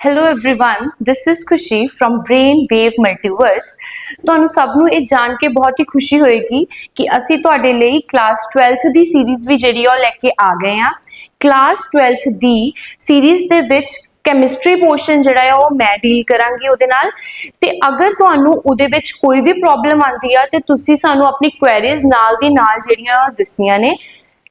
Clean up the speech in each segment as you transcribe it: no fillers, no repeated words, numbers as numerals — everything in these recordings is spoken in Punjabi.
Hello everyone, this is Khushi from Brain Wave Multiverse। ਤੁਹਾਨੂੰ ਸਭ ਨੂੰ ਇਹ ਜਾਣ ਕੇ ਬਹੁਤ ਹੀ ਖੁਸ਼ੀ ਹੋਏਗੀ ਕਿ ਅਸੀਂ ਤੁਹਾਡੇ ਲਈ ਕਲਾਸ 12th ਦੀ ਸੀਰੀਜ਼ ਵੀ ਜਿਹੜੀ ਉਹ ਲੈ ਕੇ ਆ ਗਏ ਆ। ਕਲਾਸ 12th ਦੀ ਸੀਰੀਜ਼ ਦੇ ਵਿੱਚ ਕੈਮਿਸਟਰੀ ਪੋਰਸ਼ਨ ਜਿਹੜਾ ਹੈ ਉਹ ਮੈਂ ਡੀਲ ਕਰਾਂਗੀ ਉਹਦੇ ਨਾਲ, ਤੇ ਅਗਰ ਤੁਹਾਨੂੰ ਉਹਦੇ ਵਿੱਚ ਕੋਈ ਵੀ ਪ੍ਰੋਬਲਮ ਆਂਦੀ ਆ ਤੇ ਤੁਸੀਂ ਸਾਨੂੰ ਆਪਣੀ ਕੁਐਰੀਜ਼ ਨਾਲ ਦੀ ਨਾਲ ਜਿਹੜੀਆਂ ਦੱਸਣੀਆਂ ਨੇ।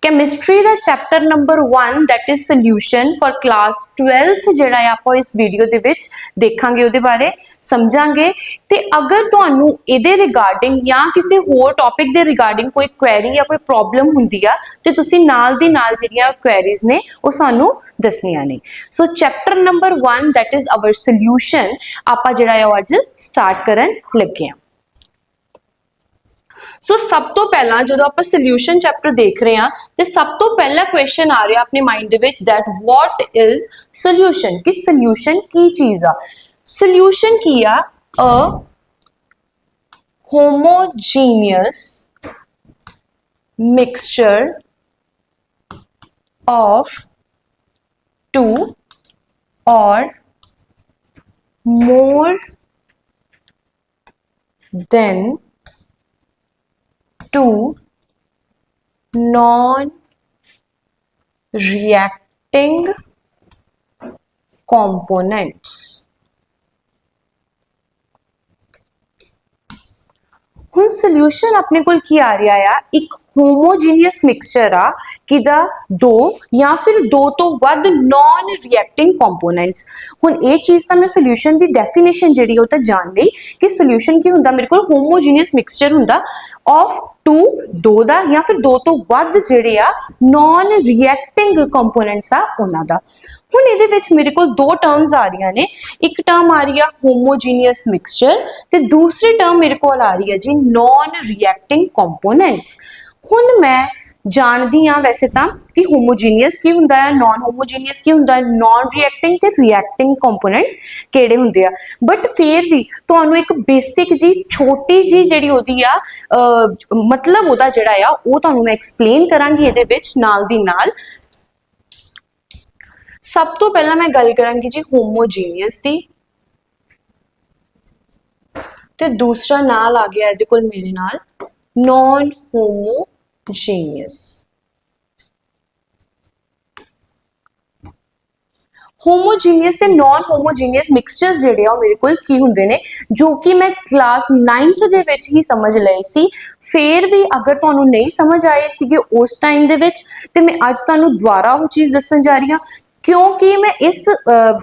Chemistry the chapter number 1 that is solution for class 12th ਜਿਹੜਾ ਆਪਾਂ ਇਸ ਵੀਡੀਓ ਦੇ ਵਿੱਚ ਦੇਖਾਂਗੇ, ਉਹਦੇ ਬਾਰੇ ਸਮਝਾਂਗੇ। ਤੇ ਅਗਰ ਤੁਹਾਨੂੰ ਇਹਦੇ ਰਿਗਾਰਡਿੰਗ ਜਾਂ ਕਿਸੇ ਹੋਰ ਟੌਪਿਕ ਦੇ ਰਿਗਾਰਡਿੰਗ ਕੋਈ ਕੁਐਰੀ ਜਾਂ ਕੋਈ ਪ੍ਰੋਬਲਮ ਹੁੰਦੀ ਆ ਤੇ ਤੁਸੀਂ ਨਾਲ ਦੀ ਨਾਲ ਜਿਹੜੀਆਂ ਕੁਐਰੀਜ਼ ਨੇ ਉਹ ਸਾਨੂੰ ਦੱਸਣੀਆਂ ਨੇ। ਸੋ chapter number 1 that is our solution ਆਪਾਂ ਜਿਹੜਾ ਹੈ ਉਹ ਅੱਜ ਸਟਾਰਟ ਕਰਨ ਲੱਗੇ ਹਾਂ। ਸੋ ਸਭ ਤੋਂ ਪਹਿਲਾਂ ਜਦੋਂ ਆਪਾਂ ਸੋਲੂਸ਼ਨ ਚੈਪਟਰ ਦੇਖ ਰਹੇ ਹਾਂ ਤੇ ਸਭ ਤੋਂ ਪਹਿਲਾ ਕੁਐਸਚਨ ਆ ਰਿਹਾ ਆਪਣੇ ਮਾਈਂਡ ਦੇ ਵਿੱਚ that what is solution, ਕਿ ਸੋਲੂਸ਼ਨ ਕੀ ਚੀਜ਼ ਆ। ਸੋਲੂਸ਼ਨ ਕੀ ਆ? a homogeneous mixture of two or more than two non-reacting components। ਹੁਣ ਸੋਲੂਸ਼ਨ ਆਪਣੇ ਕੋਲ ਕੀ ਆ ਰਿਹਾ ਆ? ਇੱਕ ਹੋਮੋਜੀਨੀਅਸ ਮਿਕਸਚਰ ਆ ਕਿਦਾ ਦੋ ਜਾਂ ਫਿਰ ਦੋ ਤੋਂ ਵੱਧ ਨॉन ਰਿਐਕਟਿੰਗ ਕੰਪੋਨੈਂਟਸ। ਹੁਣ ਇਹ ਚੀਜ਼ ਤਾਂ ਮੈਂ ਸੋਲੂਸ਼ਨ ਦੀ ਡੈਫੀਨੇਸ਼ਨ ਜਿਹੜੀ ਉਹ ਤਾਂ ਜਾਣ ਲਈ ਕਿ ਸੋਲੂਸ਼ਨ ਕੀ ਹੁੰਦਾ। ਮੇਰੇ ਕੋਲ ਹੋਮੋਜੀਨੀਅਸ ਮਿਕਸਚਰ ਹੁੰਦਾ of two ਦੋ ਦਾ ਜਾਂ ਫਿਰ ਦੋ ਤੋਂ ਵੱਧ ਜਿਹੜੇ ਆ ਨॉन ਰਿਐਕਟਿੰਗ ਕੰਪੋਨੈਂਟਸ ਆ ਉਹਨਾਂ ਦਾ। ਹੁਣ ਇਹਦੇ ਵਿੱਚ ਮੇਰੇ ਕੋਲ ਦੋ ਟਰਮਸ ਆ ਰਹੀਆਂ ਨੇ। ਇੱਕ ਟਰਮ ਆ ਰਹੀ ਆ ਹੋਮੋਜੀਨੀਅਸ ਮਿਕਸਚਰ ਤੇ ਦੂਸਰੀ ਟਰਮ ਮੇਰੇ ਕੋਲ ਆ ਰਹੀ ਹੈ ਜੀ ਨॉन ਰਿਐਕਟਿੰਗ ਕੰਪੋਨੈਂਟਸ। ਹੁਣ ਮੈਂ ਜਾਣਦੀ ਆ ਵੈਸੇ ਤਾਂ ਕਿ ਹੋਮੋਜੀਨੀਅਸ ਕੀ ਹੁੰਦਾ ਹੈ, ਨॉन ਹੋਮੋਜੀਨੀਅਸ ਕੀ ਹੁੰਦਾ ਹੈ, ਨॉन ਰਿਐਕਟਿੰਗ ਤੇ ਰਿਐਕਟਿੰਗ ਕੰਪੋਨੈਂਟਸ ਕਿਹੜੇ ਹੁੰਦੇ ਆ। ਬਟ ਫਿਰ ਵੀ ਤੁਹਾਨੂੰ ਇੱਕ ਬੇਸਿਕ ਜੀ ਛੋਟੀ ਜੀ ਜਿਹੜੀ ਉਹਦੀ ਆ ਮਤਲਬ ਉਹਦਾ ਜਿਹੜਾ ਆ ਉਹ ਤੁਹਾਨੂੰ ਮੈਂ ਐਕਸਪਲੇਨ ਕਰਾਂਗੀ ਇਹਦੇ ਵਿੱਚ ਨਾਲ ਦੀ ਨਾਲ। ਸਭ ਤੋਂ ਪਹਿਲਾਂ ਮੈਂ ਗੱਲ ਕਰਾਂਗੀ ਜੀ ਹੋਮੋਜੀਨੀਅਸ ਦੀ, ਤੇ ਦੂਸਰਾ ਨਾਲ ਆ ਗਿਆ ਇਹਦੇ ਕੋਲ ਮੇਰੇ ਨਾਲ ਨॉन ਹੋਮੋਜੀਨੀਅਸ। ਹੋਮੋਜੀਨੀਅਸ ਤੇ ਨॉन ਹੋਮੋਜੀਨੀਅਸ ਮਿਕਸਚਰਸ ਜਿਹੜੇ ਆ ਮੇਰੇ ਕੋਲ ਕੀ ਹੁੰਦੇ ਨੇ, ਜੋ ਕਿ ਮੈਂ ਕਲਾਸ 9th ਦੇ ਵਿੱਚ ਹੀ ਸਮਝ ਲਏ ਸੀ। ਫੇਰ ਵੀ ਅਗਰ ਤੁਹਾਨੂੰ ਨਹੀਂ ਸਮਝ ਆਏ ਸੀਗੇ ਉਸ ਟਾਈਮ ਦੇ ਵਿੱਚ ਤੇ ਮੈਂ ਅੱਜ ਤੁਹਾਨੂੰ ਦੁਬਾਰਾ ਉਹ ਚੀਜ਼ ਦੱਸਣ ਜਾ ਰਹੀ ਹਾਂ, ਕਿਉਂਕਿ ਮੈਂ ਇਸ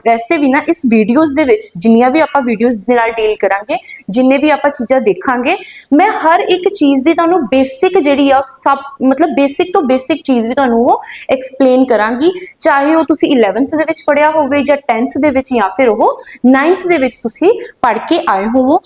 ਵੈਸੇ ਵੀ ਨਾ ਇਸ ਵੀਡੀਓਜ਼ ਦੇ ਵਿੱਚ ਜਿੰਨੀਆਂ ਵੀ ਆਪਾਂ ਵੀਡੀਓਜ਼ ਦੇ ਨਾਲ ਡੀਲ ਕਰਾਂਗੇ, ਜਿੰਨੇ ਵੀ ਆਪਾਂ ਚੀਜ਼ਾਂ ਦੇਖਾਂਗੇ, ਮੈਂ ਹਰ ਇੱਕ ਚੀਜ਼ ਦੀ ਤੁਹਾਨੂੰ ਬੇਸਿਕ ਜਿਹੜੀ ਆ ਸਭ ਮਤਲਬ ਬੇਸਿਕ ਤੋਂ ਬੇਸਿਕ ਚੀਜ਼ ਵੀ ਤੁਹਾਨੂੰ ਉਹ ਐਕਸਪਲੇਨ ਕਰਾਂਗੀ, ਚਾਹੇ ਉਹ ਤੁਸੀਂ 11th ਦੇ ਵਿੱਚ ਪੜ੍ਹਿਆ ਹੋਵੇ ਜਾਂ 10th ਦੇ ਵਿੱਚ ਜਾਂ ਫਿਰ ਉਹ 9th ਦੇ ਵਿੱਚ ਤੁਸੀਂ ਪੜ੍ਹ ਕੇ ਆਏ ਹੋਵੋ।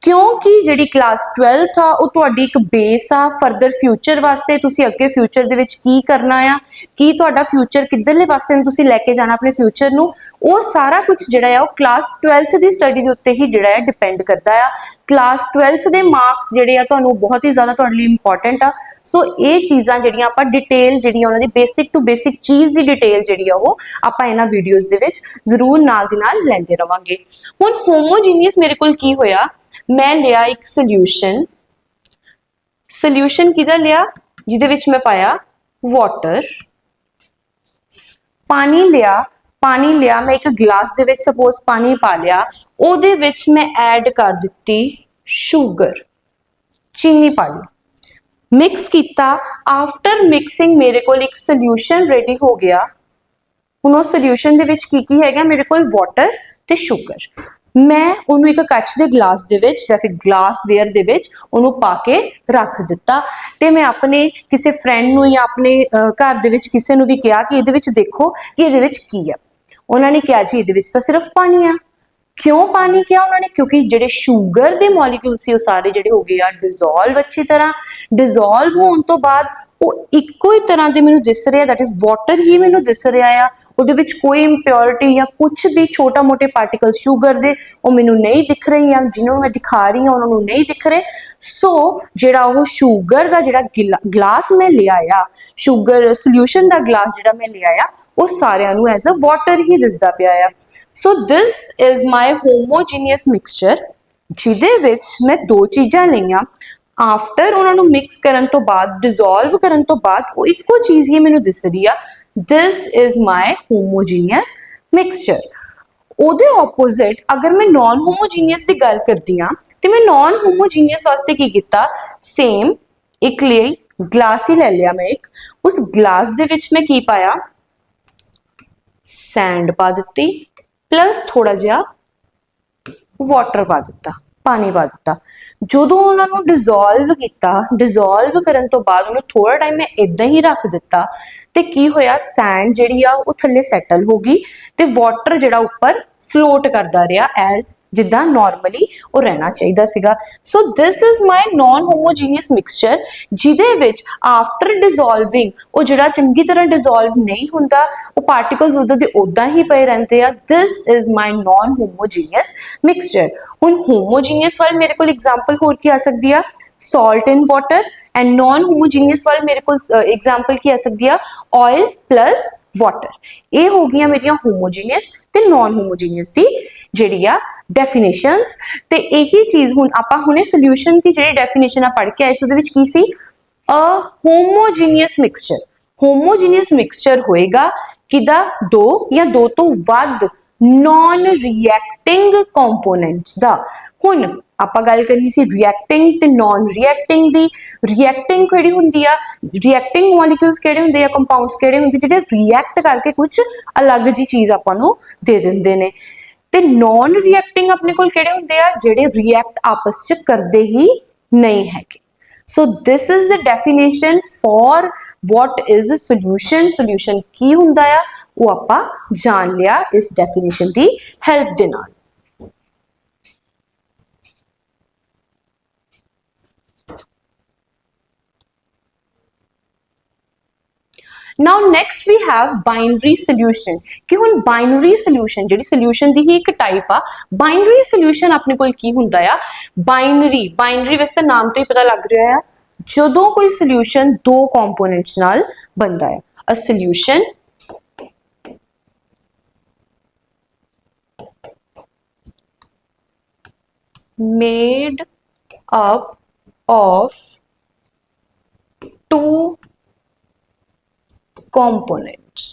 ਕਿਉਂਕਿ ਜਿਹੜੀ ਕਲਾਸ 12th ਆ ਉਹ ਤੁਹਾਡੀ ਇੱਕ ਬੇਸ ਆ ਫਰਦਰ ਫਿਊਚਰ ਵਾਸਤੇ। ਤੁਸੀਂ ਅੱਗੇ ਫਿਊਚਰ ਦੇ ਵਿੱਚ ਕੀ ਕਰਨਾ ਆ, ਕੀ ਤੁਹਾਡਾ ਫਿਊਚਰ ਕਿੱਧਰਲੇ ਪਾਸੇ ਨੂੰ ਤੁਸੀਂ ਲੈ ਕੇ ਜਾਣਾ ਆਪਣੇ ਫਿਊਚਰ ਨੂੰ, ਉਹ ਸਾਰਾ ਕੁਝ ਜਿਹੜਾ ਆ ਉਹ ਕਲਾਸ 12th ਦੀ ਸਟੱਡੀ ਦੇ ਉੱਤੇ ਹੀ ਜਿਹੜਾ ਹੈ ਡਿਪੈਂਡ ਕਰਦਾ ਆ। ਕਲਾਸ 12th ਦੇ ਮਾਰਕਸ ਜਿਹੜੇ ਆ ਤੁਹਾਨੂੰ ਬਹੁਤ ਹੀ ਜ਼ਿਆਦਾ ਤੁਹਾਡੇ ਲਈ ਇੰਪੋਰਟੈਂਟ ਆ। ਸੋ ਇਹ ਚੀਜ਼ਾਂ ਜਿਹੜੀਆਂ ਆਪਾਂ ਡਿਟੇਲ ਜਿਹੜੀ ਉਹਨਾਂ ਦੀ ਬੇਸਿਕ ਟੂ ਬੇਸਿਕ ਚੀਜ਼ ਦੀ ਡਿਟੇਲ ਜਿਹੜੀ ਆ ਉਹ ਆਪਾਂ ਇਹਨਾਂ ਵੀਡੀਓਜ਼ ਦੇ ਵਿੱਚ ਜ਼ਰੂਰ ਨਾਲ ਦੀ ਨਾਲ ਲੈਂਦੇ ਰਵਾਂਗੇ। ਹੁਣ ਹੋਮੋਜੀਨੀਅਸ ਮੇਰੇ ਕੋਲ ਕੀ ਹੋਇਆ, ਮੈਂ ਲਿਆ ਇੱਕ ਸੋਲੂਸ਼ਨ। ਸੋਲੂਸ਼ਨ ਕਿਹਦਾ ਲਿਆ? ਜਿਹਦੇ ਵਿੱਚ ਮੈਂ ਪਾਇਆ ਵਾਟਰ। ਪਾਣੀ ਲਿਆ ਮੈਂ ਇੱਕ ਗਲਾਸ ਦੇ ਵਿੱਚ ਸਪੋਜ਼ ਪਾਣੀ ਪਾ ਲਿਆ, ਉਹਦੇ ਵਿੱਚ ਮੈਂ ਐਡ ਕਰ ਦਿੱਤੀ ਸ਼ੂਗਰ, ਚੀਨੀ ਪਾ ਲਈ, ਮਿਕਸ ਕੀਤਾ। ਆਫਟਰ ਮਿਕਸਿੰਗ ਮੇਰੇ ਕੋਲ ਇੱਕ ਸੋਲੂਸ਼ਨ ਰੈਡੀ ਹੋ ਗਿਆ। ਹੁਣ ਉਸ ਸੋਲੂਸ਼ਨ ਦੇ ਵਿੱਚ ਕੀ ਹੈਗਾ ਮੇਰੇ ਕੋਲ? ਵਾਟਰ ਤੇ ਸ਼ੂਗਰ। ਮੈਂ ਉਹਨੂੰ ਇੱਕ ਕੱਚ ਦੇ ਗਲਾਸ ਦੇ ਵਿੱਚ ਜਾਂ ਫਿਰ ਗਲਾਸਵੇਅਰ ਦੇ ਵਿੱਚ ਉਹਨੂੰ ਪਾ ਕੇ ਰੱਖ ਦਿੱਤਾ ਤੇ ਮੈਂ ਆਪਣੇ ਕਿਸੇ ਫਰੈਂਡ ਨੂੰ ਜਾਂ ਆਪਣੇ ਘਰ ਦੇ ਵਿੱਚ ਕਿਸੇ ਨੂੰ ਵੀ ਕਿਹਾ ਕਿ ਇਹਦੇ ਵਿੱਚ ਦੇਖੋ ਕਿ ਇਹਦੇ ਵਿੱਚ ਕੀ ਆ। ਉਹਨਾਂ ਨੇ ਕਿਹਾ ਜੀ ਇਹਦੇ ਵਿੱਚ ਤਾਂ ਸਿਰਫ ਪਾਣੀ ਆ। ਕਿਉਂ ਪਾਣੀ ਕਿਹਾ ਉਹਨਾਂ ਨੇ? ਕਿਉਂਕਿ ਜਿਹੜੇ ਸ਼ੂਗਰ ਦੇ ਮੋਲੀਕਿਊਲ ਸੀ ਉਹ ਸਾਰੇ ਜਿਹੜੇ ਹੋ ਗਏ ਆ ਡਿਜ਼ੋਲਵ। ਅੱਛੀ ਤਰ੍ਹਾਂ ਡਿਜ਼ੋਲਵ ਹੋਣ ਤੋਂ ਬਾਅਦ ਉਹ ਇੱਕੋ ਹੀ ਤਰ੍ਹਾਂ ਦੇ ਮੈਨੂੰ ਦਿਸ ਰਿਹਾ, ਦੈਟ ਇਜ਼ ਵਾਟਰ ਹੀ ਮੈਨੂੰ ਦਿਸ ਰਿਹਾ ਆ। ਉਹਦੇ ਵਿੱਚ ਕੋਈ ਇੰਪਿਓਰਿਟੀ ਜਾਂ ਕੁਝ ਵੀ ਛੋਟਾ ਮੋਟੇ ਪਾਰਟੀਕਲ ਸ਼ੂਗਰ ਦੇ ਉਹ ਮੈਨੂੰ ਨਹੀਂ ਦਿਖ ਰਹੇ, ਜਾਂ ਜਿਹਨਾਂ ਨੂੰ ਮੈਂ ਦਿਖਾ ਰਹੀ ਹਾਂ ਉਹਨਾਂ ਨੂੰ ਨਹੀਂ ਦਿਖ ਰਹੇ। ਸੋ ਜਿਹੜਾ ਉਹ ਸ਼ੂਗਰ ਦਾ ਜਿਹੜਾ ਗਲਾਸ ਮੈਂ ਲਿਆ ਆ, ਸ਼ੂਗਰ ਸੋਲਿਊਸ਼ਨ ਦਾ ਗਲਾਸ ਜਿਹੜਾ ਮੈਂ ਲਿਆ ਆ, ਉਹ ਸਾਰਿਆਂ ਨੂੰ ਐਜ਼ ਅ ਵਾਟਰ ਹੀ ਦਿਸਦਾ ਪਿਆ ਆ। ਸੋ this is my homogeneous mixture, ਜਿਹਦੇ ਵਿੱਚ ਮੈਂ ਦੋ ਚੀਜ਼ਾਂ ਲਈਆਂ, ਆਫਟਰ ਉਹਨਾਂ ਨੂੰ ਮਿਕਸ ਕਰਨ ਤੋਂ ਬਾਅਦ, ਡਿਜ਼ੋਲਵ ਕਰਨ ਤੋਂ ਬਾਅਦ ਉਹ ਇੱਕੋ ਚੀਜ਼ ਹੀ ਮੈਨੂੰ ਦਿਸ ਰਹੀ ਆ। This is my homogeneous mixture. ਉਹਦੇ ਆਪੋਜ਼ਿਟ ਅਗਰ ਮੈਂ ਨॉन ਹੋਮੋਜੀਨੀਅਸ ਦੀ ਗੱਲ ਕਰਦੀ ਹਾਂ ਤੇ ਮੈਂ ਨॉन ਹੋਮੋਜੀਨੀਅਸ ਵਾਸਤੇ ਕੀ ਕੀਤਾ, ਸੇਮ ਇੱਕ ਲਈ ਗਲਾਸ ਹੀ ਲੈ ਲਿਆ ਮੈਂ ਇੱਕ, ਉਸ ਗਲਾਸ ਦੇ ਵਿੱਚ ਮੈਂ ਕੀ ਪਾਇਆ, ਸੈਂਡ ਪਾ ਦਿੱਤੀ ਪਲੱਸ ਥੋੜਾ ਜਿਹਾ ਵਾਟਰ ਪਾ ਦਿੱਤਾ, ਪਾਣੀ ਪਾ ਦਿੱਤਾ। ਜਦੋਂ ਉਹਨਾਂ ਨੂੰ ਡਿਜ਼ੋਲਵ ਕੀਤਾ, ਡਿਜ਼ੋਲਵ ਕਰਨ ਤੋਂ ਬਾਅਦ ਉਹਨੂੰ ਥੋੜਾ ਟਾਈਮ ਮੈਂ ਇਦਾਂ ਹੀ ਰੱਖ ਦਿੱਤਾ ਤੇ ਕੀ ਹੋਇਆ, ਸੈਂਡ ਜਿਹੜੀ ਆ ਉਹ ਥੱਲੇ ਸੈਟਲ ਹੋ ਗਈ ਤੇ ਵਾਟਰ ਜਿਹੜਾ ਉੱਪਰ ਫਲੋਟ ਕਰਦਾ ਰਿਹਾ ਐਜ਼ ਜਿੱਦਾਂ ਨਾਰਮਲੀ ਉਹ ਰਹਿਣਾ ਚਾਹੀਦਾ ਸੀਗਾ। ਸੋ this is my non homogeneous mixture, ਜਿਹਦੇ ਵਿੱਚ ਆਫਟਰ ਡਿਜ਼ੋਲਵਿੰਗ ਉਹ ਜਿਹੜਾ ਚੰਗੀ ਤਰ੍ਹਾਂ ਡਿਜ਼ੋਲਵ ਨਹੀਂ ਹੁੰਦਾ, ਉਹ ਪਾਰਟੀਕਲਸ ਉਧਰ ਦੇ ਉਦਾਂ ਹੀ ਪਏ ਰਹਿੰਦੇ ਆ। This is my non homogeneous mixture. ਹੁਣ ਹੋਮੋਜੀਨੀਅਸ ਵਾਲੇ ਮੇਰੇ ਕੋਲ ਐਗਜ਼ਾਮਪਲ ਹੋਰ ਕੀ ਆ ਸਕਦੀ ਆ, salt in water, and non homogeneous वाले मेरे को एग्जांपल की आ सकती है oil plus water। ये हो गई मेरी homogeneous ते non homogeneous दी ਜਿਹੜੀ ਆ definitions। ਤੇ ਇਹੀ ਚੀਜ਼ ਹੁਣ ਆਪਾਂ ਹੁਣੇ solution ਦੀ ਜਿਹੜੀ definition ਆ ਪੜ੍ਹ ਕੇ ਆਏ ਸੀ, ਉਹਦੇ ਵਿੱਚ ਕੀ ਸੀ, a homogeneous mixture। homogeneous mixture ਹੋਏਗਾ ਕਿਦਾ, ਦੋ ਜਾਂ ਦੋ ਤੋਂ ਵੱਧ non reacting components ਦਾ। ਹੁਣ ਆਪਾਂ ਗੱਲ ਕਰਨੀ ਸੀ ਰਿਐਕਟਿੰਗ ਤੇ ਨॉन ਰਿਐਕਟਿੰਗ ਦੀ। ਰਿਐਕਟਿੰਗ ਕਿਹੜੀ ਹੁੰਦੀ ਆ, ਰਿਐਕਟਿੰਗ ਮੋਲੀਕਿਊਲਸ ਕਿਹੜੇ ਹੁੰਦੇ ਆ, ਕੰਪਾਊਂਡਸ ਕਿਹੜੇ ਹੁੰਦੇ ਜਿਹੜੇ ਰਿਐਕਟ ਕਰਕੇ ਕੁਝ ਅਲੱਗ ਜੀ ਚੀਜ਼ ਆਪਾਂ ਨੂੰ ਦੇ ਦਿੰਦੇ ਨੇ। ਤੇ ਨॉन ਰਿਐਕਟਿੰਗ ਆਪਣੇ ਕੋਲ ਕਿਹੜੇ ਹੁੰਦੇ ਆ, ਜਿਹੜੇ ਰਿਐਕਟ ਆਪਸ ਚ ਕਰਦੇ ਹੀ ਨਹੀਂ ਹੈਗੇ। So this is the definition for what is a solution. Solution ਕੀ ਹੁੰਦਾ ਆ ਉਹ ਆਪਾਂ ਜਾਣ ਲਿਆ ਇਸ ਡੈਫੀਨੇਸ਼ਨ ਦੀ ਹੈਲਪ ਦੇ ਨਾਲ। Now next we have binary solution। कि हुन binary solution जिहड़ी solution दी ही एक type आ, binary solution अपने कोल की हुंदा आ, binary वैसे नाम तो ही पता लग रहा है, जदों कोई solution दो components नाल बनदा है। A solution made up of two components।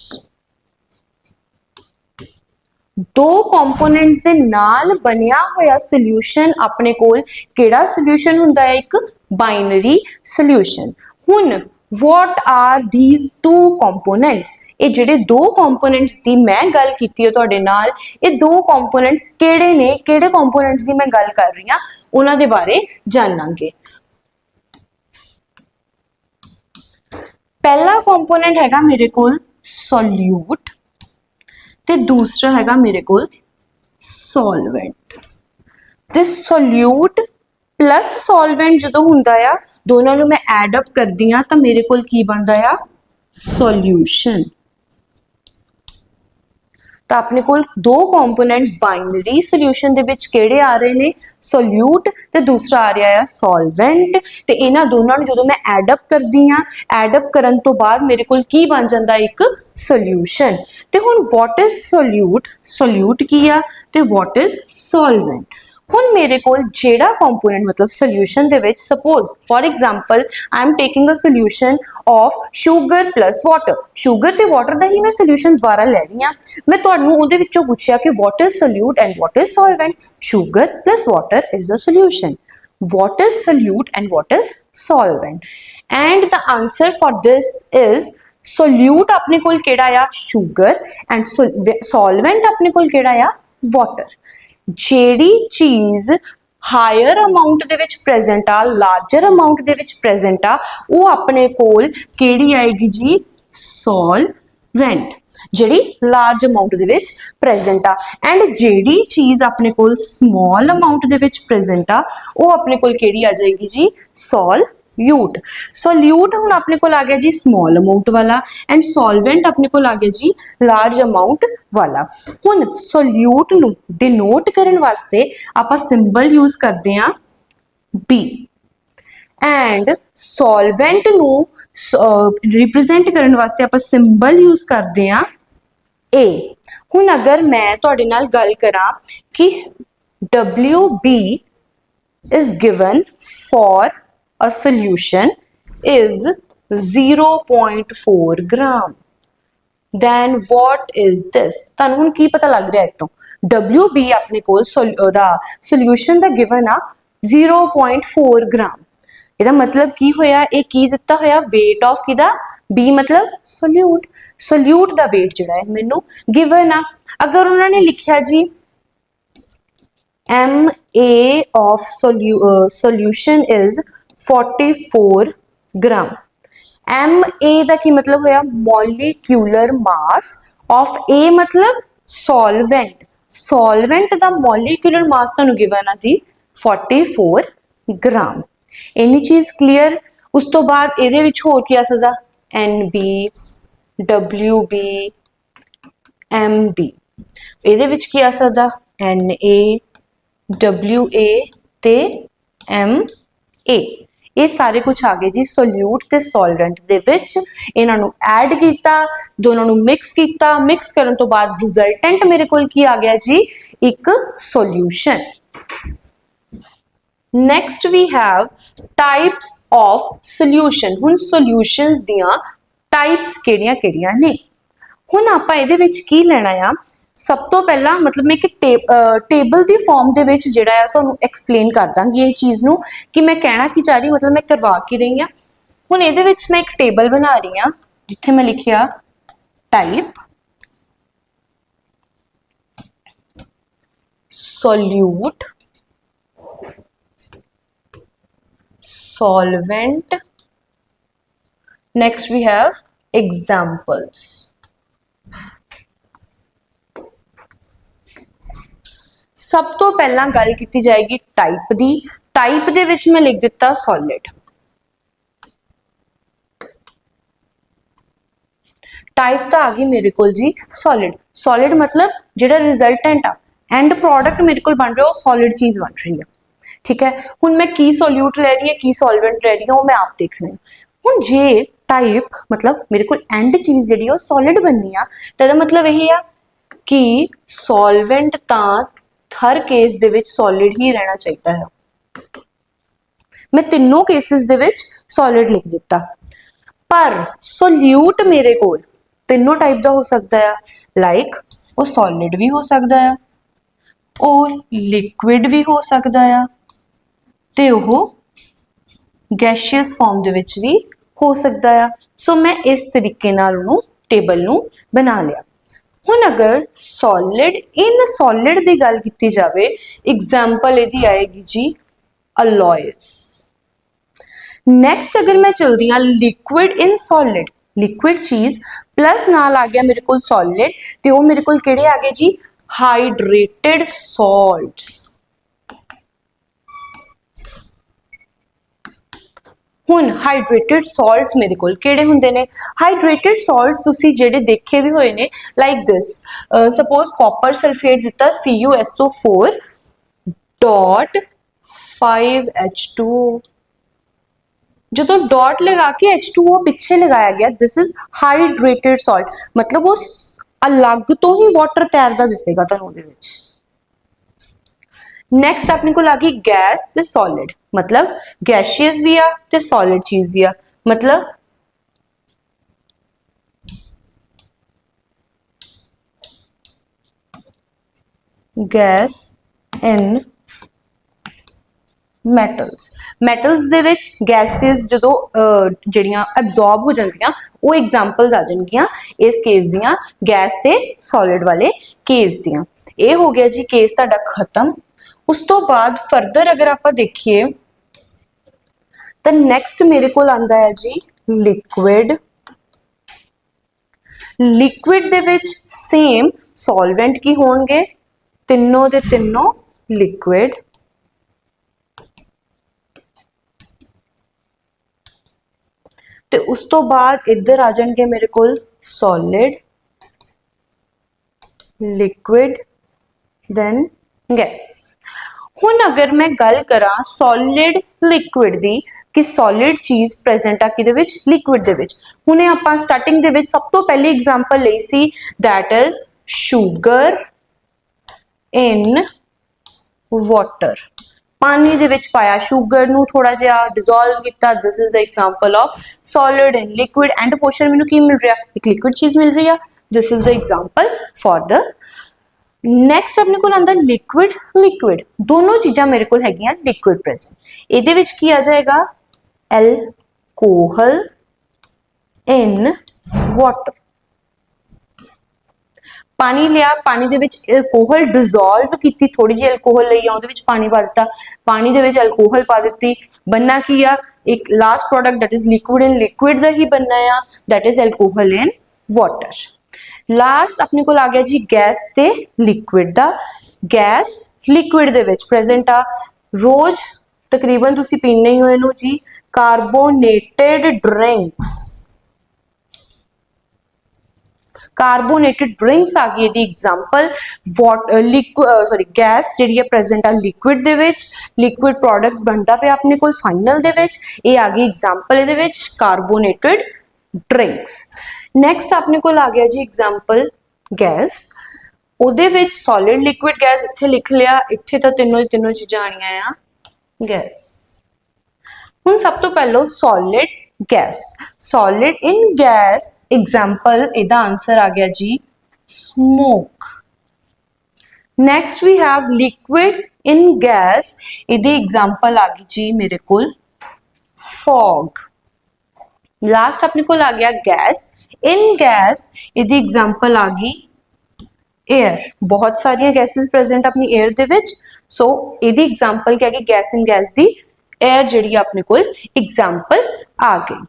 दो components ਦੇ ਨਾਲ ਬਣਿਆ ਹੋਇਆ solution ਆਪਣੇ ਕੋਲ ਕਿਹੜਾ solution ਹੁੰਦਾ ਹੈ, ਇੱਕ binary solution। ਹੁਣ what are these two components? ਇਹ ਜਿਹੜੇ ਦੋ components ਦੀ ਮੈਂ ਗੱਲ ਕੀਤੀ ਹੈ ਤੁਹਾਡੇ ਨਾਲ, ਇਹ ਦੋ components ਕਿਹੜੇ ਨੇ, ਕਿਹੜੇ components ਦੀ ਮੈਂ ਗੱਲ ਕਰ ਰਹੀ ਹਾਂ, ਉਹਨਾਂ ਦੇ ਬਾਰੇ ਜਾਣਾਂਗੇ। पहला कंपोनेंट हैगा मेरे कोल सोल्यूट ते दूसरा हैगा मेरे कोल सॉल्वेंट। ते सोल्यूट प्लस सॉल्वेंट जो हुंदा आ, दोनों नूं मैं एड अप करदी हां तां मेरे कोल की बनदा आ, सॉल्यूशन। ਤਾਂ ਆਪਣੇ ਕੋਲ ਦੋ ਕੰਪੋਨੈਂਟਸ ਬਾਈਨਰੀ ਸੋਲੂਸ਼ਨ ਦੇ ਵਿੱਚ ਕਿਹੜੇ ਆ ਰਹੇ ਨੇ, ਸੋਲਿਊਟ ਤੇ ਦੂਸਰਾ ਆ ਰਿਹਾ ਆ ਸੋਲਵੈਂਟ। ਤੇ ਇਹਨਾਂ ਦੋਨਾਂ ਨੂੰ ਜਦੋਂ ਮੈਂ ਐਡ ਅਪ ਕਰਦੀ ਆ, ਐਡ ਅਪ ਕਰਨ ਤੋਂ ਬਾਅਦ ਮੇਰੇ ਕੋਲ ਕੀ ਬਣ ਜਾਂਦਾ, ਇੱਕ ਸੋਲੂਸ਼ਨ। ਤੇ ਹੁਣ ਵਾਟ ਇਜ਼ ਸੋਲਿਊਟ, ਸੋਲਿਊਟ ਕੀ ਆ ਤੇ ਵਾਟ ਇਜ਼ ਸੋਲਵੈਂਟ। ਹੁਣ ਮੇਰੇ ਕੋਲ ਜਿਹੜਾ ਕੰਪੋਨੈਂਟ ਮਤਲਬ ਸੋਲੂਸ਼ਨ ਦੇ ਵਿੱਚ, suppose for example I am taking a solution of sugar plus water. Sugar ਤੇ ਵਾਟਰ ਦਾ ਹੀ ਮੈਂ ਸੋਲੂਸ਼ਨ ਦੁਬਾਰਾ ਲੈ ਰਹੀ ਹਾਂ। ਮੈਂ ਤੁਹਾਨੂੰ ਉਹਦੇ ਵਿੱਚੋਂ ਪੁੱਛਿਆ ਕਿ what is solute and what is solvent. Sugar plus water is a solution. what is solute and what is solvent? And the answer for this is solute ਆਪਣੇ ਕੋਲ ਕਿਹੜਾ ਆ, sugar, and solvent ਆਪਣੇ ਕੋਲ ਕਿਹੜਾ ਆ, water। ਜਿਹੜੀ ਚੀਜ਼ ਹਾਇਰ ਅਮਾਉਂਟ ਦੇ ਵਿੱਚ ਪ੍ਰੈਜ਼ੈਂਟ ਆ, ਲਾਰਜਰ ਅਮਾਉਂਟ ਦੇ ਵਿੱਚ ਪ੍ਰੈਜ਼ੈਂਟ ਆ, ਉਹ ਆਪਣੇ ਕੋਲ ਕਿਹੜੀ ਆਏਗੀ ਜੀ, ਸੋਲਵੈਂਟ। ਜਿਹੜੀ ਲਾਰਜ ਅਮਾਉਂਟ ਦੇ ਵਿੱਚ ਪ੍ਰੈਜ਼ੈਂਟ ਆ। ਐਂਡ ਜਿਹੜੀ ਚੀਜ਼ ਆਪਣੇ ਕੋਲ ਸਮਾਲ ਅਮਾਉਂਟ ਦੇ ਵਿੱਚ ਪ੍ਰੈਜ਼ੈਂਟ ਆ, ਉਹ ਆਪਣੇ ਕੋਲ ਕਿਹੜੀ ਆ ਜਾਏਗੀ ਜੀ, ਸੋਲਯੂਟ। ਸੋਲਯੂਟ ਹੁਣ ਆਪਣੇ ਕੋਲ ਆ ਗਿਆ ਜੀ ਸਮਾਲ ਅਮਾਉਂਟ ਵਾਲਾ, ਐਂਡ ਸੋਲਵੈਂਟ ਆਪਣੇ ਕੋਲ ਆ ਗਿਆ ਜੀ ਲਾਰਜ ਅਮਾਉਂਟ ਵਾਲਾ। ਹੁਣ ਸੋਲਯੂਟ ਨੂੰ ਡਿਨੋਟ ਕਰਨ ਵਾਸਤੇ ਆਪਾਂ ਸਿੰਬਲ ਯੂਜ਼ ਕਰਦੇ ਆ B, एंड सॉल्वेंट नू रिप्रेजेंट करने वास्ते आप सिंबल यूज करते हैं A। ਹੁਣ अगर मैं तुहाडे नाल गल करा कि WB is given for a solution is 0.4 gram, then what is this? ਤੁਹਾਨੂੰ ਹੁਣ ਕੀ ਪਤਾ ਲੱਗ ਰਿਹਾ ਹੈ ਤੋਂ WB ਆਪਣੇ ਕੋਲ ਦਾ ਸੋਲੂਸ਼ਨ ਦਾ ਗਿਵਨ ਆ 0.4 ਗ੍ਰਾਮ। ਇਹਦਾ ਮਤਲਬ ਕੀ ਹੋਇਆ, ਇਹ ਕੀ ਦਿੱਤਾ ਹੋਇਆ, weight of ਕਿਦਾ B मतलब सोल्यूट, सोल्यूट ਦਾ weight ਜਿਹੜਾ ਹੈ ਮੈਨੂੰ ਗਿਵਨ ਆ। ਅਗਰ ਉਹਨਾਂ ਨੇ ਲਿਖਿਆ ਜੀ MA of solution is 44 gram, MA ਦਾ ਕੀ मतलब ਹੋਇਆ, molecular mass of A मतलब solvent, solvent ਦਾ molecular mass ਤੁਹਾਨੂੰ ਗਿਵਨ ਆ ਜੀ 44 gram। ਇੰਨੀ ਚੀਜ਼ ਕਲੀਅਰ। ਉਸ ਤੋਂ ਬਾਅਦ ਇਹਦੇ ਵਿੱਚ ਹੋਰ ਕੀ ਆ ਸਕਦਾ, NB, WB, MB, ਇਹਦੇ ਵਿੱਚ ਕੀ ਆ ਸਕਦਾ NA, WA ਤੇ MA। ਇਹ ਸਾਰੇ ਕੁਝ ਆ ਗਏ ਜੀ ਸੋਲਿਊਟ ਤੇ ਸੋਲਵੈਂਟ ਦੇ ਵਿੱਚ। ਇਹਨਾਂ ਨੂੰ ਐਡ ਕੀਤਾ, ਦੋਨਾਂ ਨੂੰ ਮਿਕਸ ਕੀਤਾ, ਮਿਕਸ ਕਰਨ ਤੋਂ ਬਾਅਦ ਰਿਜ਼ਲਟੈਂਟ ਮੇਰੇ ਕੋਲ ਕੀ ਆ ਗਿਆ ਜੀ, ਇੱਕ solution. Next we have types of solution. हुण सॉल्यूशंस दियां टाइप्स किहड़ियां-किहड़ियां ने। हुण आपां इहदे विच की लेना आ, सब तो पहला मतलब मैं एक टेबल दी फॉर्म दे विच जिहड़ा है तुहानूं एक्सप्लेन कर दांगी ये चीज़ नूं कि मैं कहना की चाह रही, मतलब मैं करवा की रही हां। हुण इहदे विच मैं एक टेबल बना रही हां जिथे मैं लिखिया type solute solvent, next we have examples। सब तो पहला गल की जाएगी टाइप दी। टाइप दे विच मैं लिख दिता सॉलिड। टाइप तो आ गई मेरे को जी सॉलिड। सॉलिड मतलब जिहड़ा रिजल्टेंट आ, एंड प्रोडक्ट मेरे को बन रहा है सॉलिड चीज़ बन रही है, ठीक है। हुण मैं की सॉल्यूट ले रही है, की सॉल्वेंट ले रही है, वो मैं आप देखना है। हुण जे टाइप मतलब मेरे को एंड चीज़ जिहड़ी है सॉलिड बननी आ, तो मतलब यही आ कि सॉल्वेंट तां हर केस दे विच सॉलिड ही रहना चाहिए है। मैं तीनों केसिस दे विच सॉलिड लिख दिता, पर सॉल्यूट मेरे कोल तीनों टाइप का हो सकता है, लाइक वो सॉलिड भी हो सकता है और लिक्विड भी हो सकता है ते वो गैशियस फॉर्म दे विच भी हो सकता है। सो मैं इस तरीके नाल उहनूं टेबल नूं बना लिया। हुण अगर सॉलिड इन सॉलिड की गल की जाए, एग्जाम्पल इहदी आएगी जी अलॉयज। नैक्सट अगर मैं चलदी हाँ liquid in solid, liquid cheese plus नाल आ गया मेरे को सॉलिड, तो वो मेरे को किहड़े आ गए जी हाइड्रेटेड सॉल्ट्स। हुण हाइड्रेटेड सॉल्ट्स मेरे कोल किहड़े हुंदे ने, हाइड्रेटेड सॉल्ट्स तुसीं जिहड़े देखे भी होए ने like this, suppose copper sulphate दिता CuSO4 डॉट 5H2, जो डॉट लगा के H2O पिछे लगाया गया, दिस इज हाइड्रेटेड सॉल्ट, मतलब वो अलग तो ही वाटर तैरदा दिसेगा तुहानूं उहदे विच। नैक्सट अपने को आ गई गैस ते सॉलिड, मतलब गैशियस भी आ ते सॉलिड चीज भी आ, मतलब gas in metals. Metals they which gases जो जिहड़ियां एब्जॉर्ब हो जांदियां वो एग्जांपल्स आ जाणगियां इस केस दियां, गैस ते सॉलिड वाले केस दियां। ये हो गया जी केस तुहाडा खत्म। उस तो बाद फरदर अगर आप देखिए तो नैक्सट मेरे को आंदा है जी लिक्विड। लिक्विड दे विच सेम सॉल्वेंट की होणगे, तीनों दे तीनों लिक्विड, ते उस तो बाद इधर आ जाएंगे मेरे को सॉलिड, लिक्विड, देन गैस। ਹੁਣ ਅਗਰ ਮੈਂ ਗੱਲ ਕਰਾਂ ਸੋਲਿਡ ਲਿਕੁਇਡ ਦੀ ਕਿ ਸੋਲਿਡ ਚੀਜ਼ ਪ੍ਰੈਜ਼ੈਂਟ ਆ ਕਿਹਦੇ ਵਿੱਚ ਲਿਕੁਇਡ ਦੇ ਵਿੱਚ ਹੁਣੇ ਆਪਾਂ ਸਟਾਰਟਿੰਗ ਦੇ ਵਿੱਚ ਸਭ ਤੋਂ ਪਹਿਲੀ ਐਗਜ਼ਾਮਪਲ ਲਈ ਸੀ that is sugar in water ਪਾਣੀ ਦੇ ਵਿੱਚ ਪਾਇਆ ਸ਼ੂਗਰ ਨੂੰ ਥੋੜਾ ਜਿਹਾ ਡਿਸੋਲਵ ਕੀਤਾ this is the example of solid and liquid and portion ਮੈਨੂੰ ਕੀ ਮਿਲ ਰਿਹਾ ਇੱਕ ਲਿਕੁਇਡ ਚੀਜ਼ ਮਿਲ ਰਹੀ ਆ this is the example for the next ਆਪਣੇ ਕੋਲ ਆਂਦਾ ਲਿਕੁਇਡ ਲਿਕੁਇਡ ਦੋਨੋਂ ਚੀਜ਼ਾਂ ਮੇਰੇ ਕੋਲ ਹੈਗੀਆਂ ਲਿਕੁਇਡ ਪ੍ਰੈਜ਼ੈਂਟ ਇਹਦੇ ਵਿੱਚ ਕੀ ਆ ਜਾਏਗਾ alcohol in water ਪਾਣੀ ਲਿਆ ਪਾਣੀ ਦੇ ਵਿੱਚ ਐਲਕੋਹਲ ਡਿਸੋਲਵ ਕੀਤੀ ਥੋੜੀ ਜਿਹੀ ਐਲਕੋਹਲ ਲਈ ਆ ਉਹਦੇ ਵਿੱਚ ਪਾਣੀ ਪਾ ਦਿੱਤਾ ਪਾਣੀ ਦੇ ਵਿੱਚ ਐਲਕੋਹਲ ਪਾ ਦਿੱਤੀ ਬੰਨਾ ਕੀ ਆ ਇੱਕ last product that is liquid in liquid ਦਾ ਹੀ ਬੰਨਾ ਆ that is alcohol in water last ਆਪਣੇ ਕੋਲ ਆ ਗਿਆ ਜੀ ਗੈਸ ਤੇ ਲਿਕੁਇਡ ਦਾ ਗੈਸ ਲਿਕੁਇਡ ਦੇ ਵਿੱਚ ਪ੍ਰੈਜ਼ੈਂਟ ਆ ਰੋਜ਼ ਤਕਰੀਬਨ ਤੁਸੀਂ ਪੀਣੇ ਹੀ ਹੋ ਇਹਨੂੰ ਜੀ ਕਾਰਬੋਨੇਟਡ ਡਰਿੰਕਸ carbonated drinks ਆ ਗਈ ਇਹਦੀ ਐਗਜ਼ਾਮਪਲ ਗੈਸ ਜਿਹੜੀ ਹੈ ਪ੍ਰੈਜ਼ੈਂਟ ਆ ਲਿਕੁਇਡ ਦੇ ਵਿੱਚ ਲਿਕੁਇਡ ਪ੍ਰੋਡਕਟ ਬਣਦਾ ਪਿਆ ਆਪਣੇ ਕੋਲ ਫਾਈਨਲ ਦੇ ਵਿੱਚ ਇਹ ਆ ਗਈ ਐਗਜ਼ਾਮਪਲ ਇਹਦੇ ਵਿੱਚ ਕਾਰਬੋਨੇਟਡ ਡਰਿੰਕਸ ਨੈਕਸਟ ਆਪਣੇ ਕੋਲ ਆ ਗਿਆ ਜੀ ਐਗਜ਼ਾਮਪਲ ਗੈਸ ਉਹਦੇ ਵਿੱਚ ਸੋਲਿਡ ਲਿਕੁਇਡ ਗੈਸ ਇੱਥੇ ਲਿਖ ਲਿਆ ਇੱਥੇ ਤਾਂ ਤਿੰਨੋਂ ਚੀਜ਼ਾਂ ਆਣੀਆਂ ਆ ਗੈਸ ਹੁਣ ਸਭ ਤੋਂ ਪਹਿਲਾਂ solid gas solid in gas example ਇਹਦਾ ਆਨਸਰ ਆ ਗਿਆ ਜੀ smoke next we have liquid in gas ਇਹਦੀ example ਆ ਗਈ ਜੀ ਮੇਰੇ ਕੋਲ fog last ਆਪਣੇ ਕੋਲ ਆ ਗਿਆ gas in gas ਇਹਦੀ example ਆ ਗਈ air ਬਹੁਤ ਸਾਰੀਆਂ gases present ਆਪਣੀ air ਦੇ ਵਿੱਚ so ਇਹਦੀ example ਕੀ ਆ ਗਈ gas in gas ਦੀ ਇਹ ਜਿਹੜੀ ਆਪਣੇ ਕੋਲ ਐਗਜ਼ਾਮਪਲ ਆ ਗਈ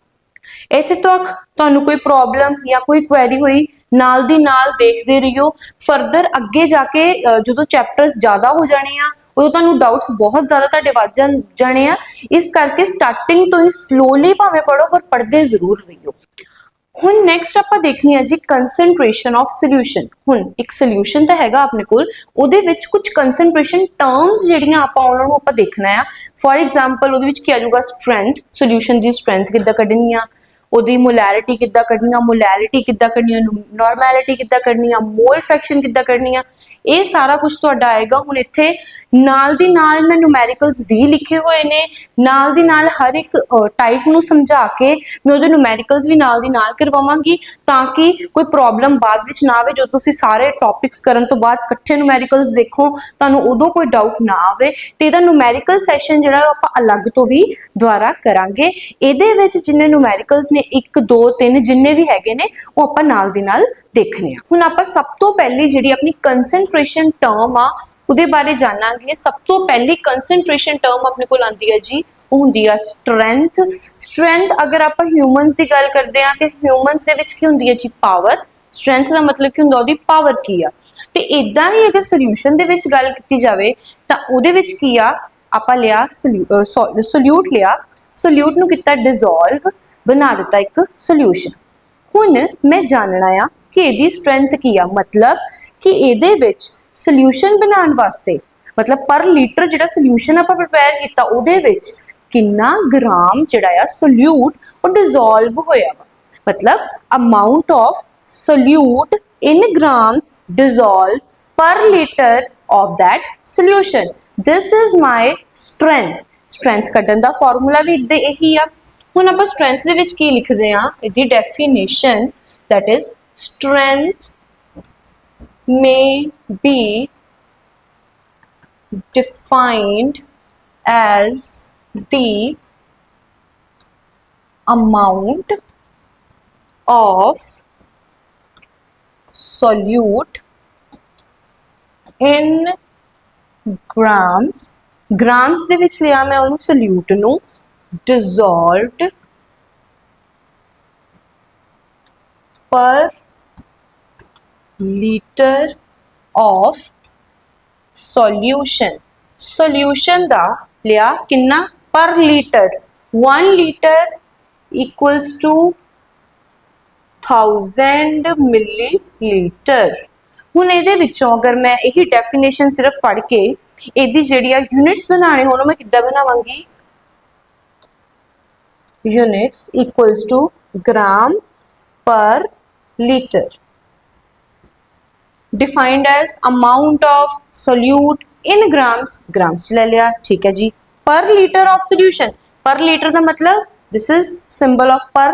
ਇੱਥੇ ਤੱਕ ਤੁਹਾਨੂੰ ਕੋਈ ਪ੍ਰੋਬਲਮ ਜਾਂ ਕੋਈ ਕੁਐਰੀ ਹੋਈ ਨਾਲ ਦੀ ਨਾਲ ਦੇਖਦੇ ਰਹੀਓ ਫਰਦਰ ਅੱਗੇ ਜਾ ਕੇ ਜਦੋਂ ਚੈਪਟਰਸ ਜ਼ਿਆਦਾ ਹੋ ਜਾਣੇ ਆ ਉਦੋਂ ਤੁਹਾਨੂੰ ਡਾਊਟਸ ਬਹੁਤ ਜ਼ਿਆਦਾ ਤੁਹਾਡੇ ਵੱਧ ਜਾਣੇ ਆ ਇਸ ਕਰਕੇ ਸਟਾਰਟਿੰਗ ਤੋਂ ਹੀ ਸਲੋਲੀ ਭਾਵੇਂ ਪੜੋ ਪਰ ਪੜ੍ਹਦੇ ਜ਼ਰੂਰ ਰਹੀਓ ਹੁਣ ਨੈਕਸਟ ਆਪਾਂ ਦੇਖਣੀ ਹੈ ਜੀ ਕੰਸੈਂਟ੍ਰੇਸ਼ਨ ਆਫ ਸੋਲੂਸ਼ਨ ਹੁਣ ਇੱਕ ਸੋਲੂਸ਼ਨ ਤਾਂ ਹੈਗਾ ਆਪਣੇ ਕੋਲ ਉਹਦੇ ਵਿੱਚ ਕੁਝ ਕੰਸੈਂਟ੍ਰੇਸ਼ਨ ਟਰਮਸ ਜਿਹੜੀਆਂ ਉਹਨਾਂ ਨੂੰ ਆਪਾਂ ਦੇਖਣਾ ਆ ਫॉर ਐਗਜ਼ਾਮਪਲ ਉਹਦੇ ਵਿੱਚ ਕੀ ਆ ਜਾਊਗਾ ਸਟਰੈਂਥ ਸੋਲੂਸ਼ਨ ਦੀ ਸਟਰੈਂਥ ਕਿੱਦਾਂ ਕੱਢਣੀ ਆ ਉਹਦੀ ਮੋਲੈਰਿਟੀ ਕਿੱਦਾਂ ਕੱਢਣੀ ਆ ਮੋਲੈਰਿਟੀ ਕਿੱਦਾਂ ਕੱਢਣੀ ਆ ਨਾਰਮੈਲਿਟੀ ਕਿੱਦਾਂ ਕੱਢਣੀ ਆ ਮੋਲ ਫ੍ਰੈਕਸ਼ਨ ਕਿੱਦਾਂ ਕੱਢਣੀ ਆ ਇਹ ਸਾਰਾ ਕੁਝ ਤੁਹਾਡਾ ਆਏਗਾ ਹੁਣ ਇੱਥੇ ਨਾਲ ਦੀ ਨਾਲ ਮੈਂ ਨੂਮੈਰੀਕਲਸ ਵੀ ਲਿਖੇ ਹੋਏ ਨੇ ਨਾਲ ਦੀ ਨਾਲ ਹਰ ਇੱਕ ਟਾਈਪ ਨੂੰ ਸਮਝਾ ਕੇ ਮੈਂ ਉਹਦੇ ਨੂਮੈਰੀਕਲਸ ਵੀ ਨਾਲ ਦੀ ਨਾਲ ਕਰਵਾਵਾਂਗੀ ਤਾਂ ਕਿ ਕੋਈ ਪ੍ਰੋਬਲਮ ਬਾਅਦ ਵਿੱਚ ਨਾ ਆਵੇ ਜਦੋਂ ਤੁਸੀਂ ਸਾਰੇ ਟੌਪਿਕਸ ਕਰਨ ਤੋਂ ਬਾਅਦ ਇਕੱਠੇ ਨੂਮੈਰੀਕਲਸ ਦੇਖੋ ਤੁਹਾਨੂੰ ਉਦੋਂ ਕੋਈ ਡਾਊਟ ਨਾ ਆਵੇ ਤੇ ਇਹਦਾ ਨੂਮੈਰੀਕਲ ਸੈਸ਼ਨ ਜਿਹੜਾ ਆਪਾਂ ਅਲੱਗ ਤੋਂ ਵੀ ਦੁਬਾਰਾ ਕਰਾਂਗੇ ਇਹਦੇ ਵਿੱਚ ਜਿੰਨੇ ਨੂਮੈਰੀਕਲਸ ਨੇ 1 2 3 ਜਿੰਨੇ ਵੀ ਹੈਗੇ ਨੇ ਉਹ ਆਪਾਂ ਨਾਲ ਦੀ ਨਾਲ ਦੇਖਣੇ ਆ ਹੁਣ ਆਪਾਂ ਸਭ ਤੋਂ ਪਹਿਲੀ ਜਿਹੜੀ ਆਪਣੀ ਕੰਸੈਂਟ੍ਰੇਸ਼ਨ ਟਰਮ ਆ ਉਹਦੇ ਬਾਰੇ ਜਾਣਾਂਗੇ ਸਭ ਤੋਂ ਪਹਿਲੀ ਕੰਸੈਂਟ੍ਰੇਸ਼ਨ ਟਰਮ ਆਪਣੇ ਕੋਲ ਆਉਂਦੀ ਹੈ ਜੀ ਉਹ ਹੁੰਦੀ ਆ ਸਟਰੈਂਥ ਸਟਰੈਂਥ ਅਗਰ ਆਪਾਂ ਹਿਊਮਨਸ ਦੀ ਗੱਲ ਕਰਦੇ ਆ ਤੇ ਹਿਊਮਨਸ ਦੇ ਵਿੱਚ ਕੀ ਹੁੰਦੀ ਹੈ ਜੀ ਪਾਵਰ ਸਟਰੈਂਥ ਦਾ ਮਤਲਬ ਕੀ ਹੁੰਦਾ ਉਹਦੀ ਪਾਵਰ ਕੀ ਆ ਤੇ ਇਦਾਂ ਹੀ ਅਗਰ ਸੋਲੂਸ਼ਨ ਦੇ ਵਿੱਚ ਗੱਲ ਕੀਤੀ ਜਾਵੇ ਤਾਂ ਉਹਦੇ ਵਿੱਚ ਕੀ ਆ ਆਪਾਂ ਲਿਆ ਸੋਲਿਊਟ ਲਿਆ ਸੋਲਿਊਟ ਨੂੰ ਕੀਤਾ ਡਿਸੋਲਵ ਬਣਾ ਦਿੱਤਾ ਇੱਕ ਸੋਲੂਸ਼ਨ ਹੁਣ ਮੈਂ ਜਾਣਨਾ ਆ ਕਿ ਇਹਦੀ ਸਟਰੈਂਥ ਕੀ ਆ ਮਤਲਬ ਕਿ ਇਹਦੇ ਵਿੱਚ ਸੋਲੂਸ਼ਨ ਬਣਾਉਣ ਵਾਸਤੇ ਮਤਲਬ ਪਰ ਲੀਟਰ ਜਿਹੜਾ ਸੋਲੂਸ਼ਨ ਆਪਾਂ ਪ੍ਰਿਪੇਅਰ ਕੀਤਾ ਉਹਦੇ ਵਿੱਚ ਕਿੰਨਾ ਗ੍ਰਾਮ ਜਿਹੜਾ ਆ ਸੋਲਿਊਟ ਉਹ ਡਿਸੋਲਵ ਹੋਇਆ ਵਾ ਮਤਲਬ amount of solute in grams dissolved per liter of that solution this is my strength ਕੱਢਣ ਦਾ ਫਾਰਮੂਲਾ ਵੀ ਇਹੀ ਆ ਹੁਣ ਆਪਾਂ ਸਟਰੈਂਥ ਦੇ ਵਿੱਚ ਕੀ ਲਿਖਦੇ ਆ ਇਹਦੀ definition that is strength may be defined as the amount of solute in grams ਦੇ ਵਿੱਚ ਲਿਆ ਮੈਂ ਉਹਨੂੰ solute ਨੂੰ dissolved per liter of solution ਦਾ ਲਿਆ ਕਿੰਨਾ per liter 1 liter equals to 1000 milliliter ਹੁਣ ਇਹਦੇ ਵਿੱਚੋਂ ਅਗਰ ਮੈਂ ਇਹੀ ਡੈਫੀਨੇਸ਼ਨ ਸਿਰਫ ਪੜ੍ਹ ਕੇ ਇਹਦੀ ਜਿਹੜੀ ਆ ਯੂਨਿਟਸ ਬਣਾਣੇ ਹੋਣ ਮੈਂ ਕਿੱਦਾਂ ਬਣਾਵਾਂਗੀ? Units equals to gram per litre, defined as amount of solute in grams, grams ले लिया, ठीक है जी। Per litre of solution, per litre का मतलब this is symbol of per,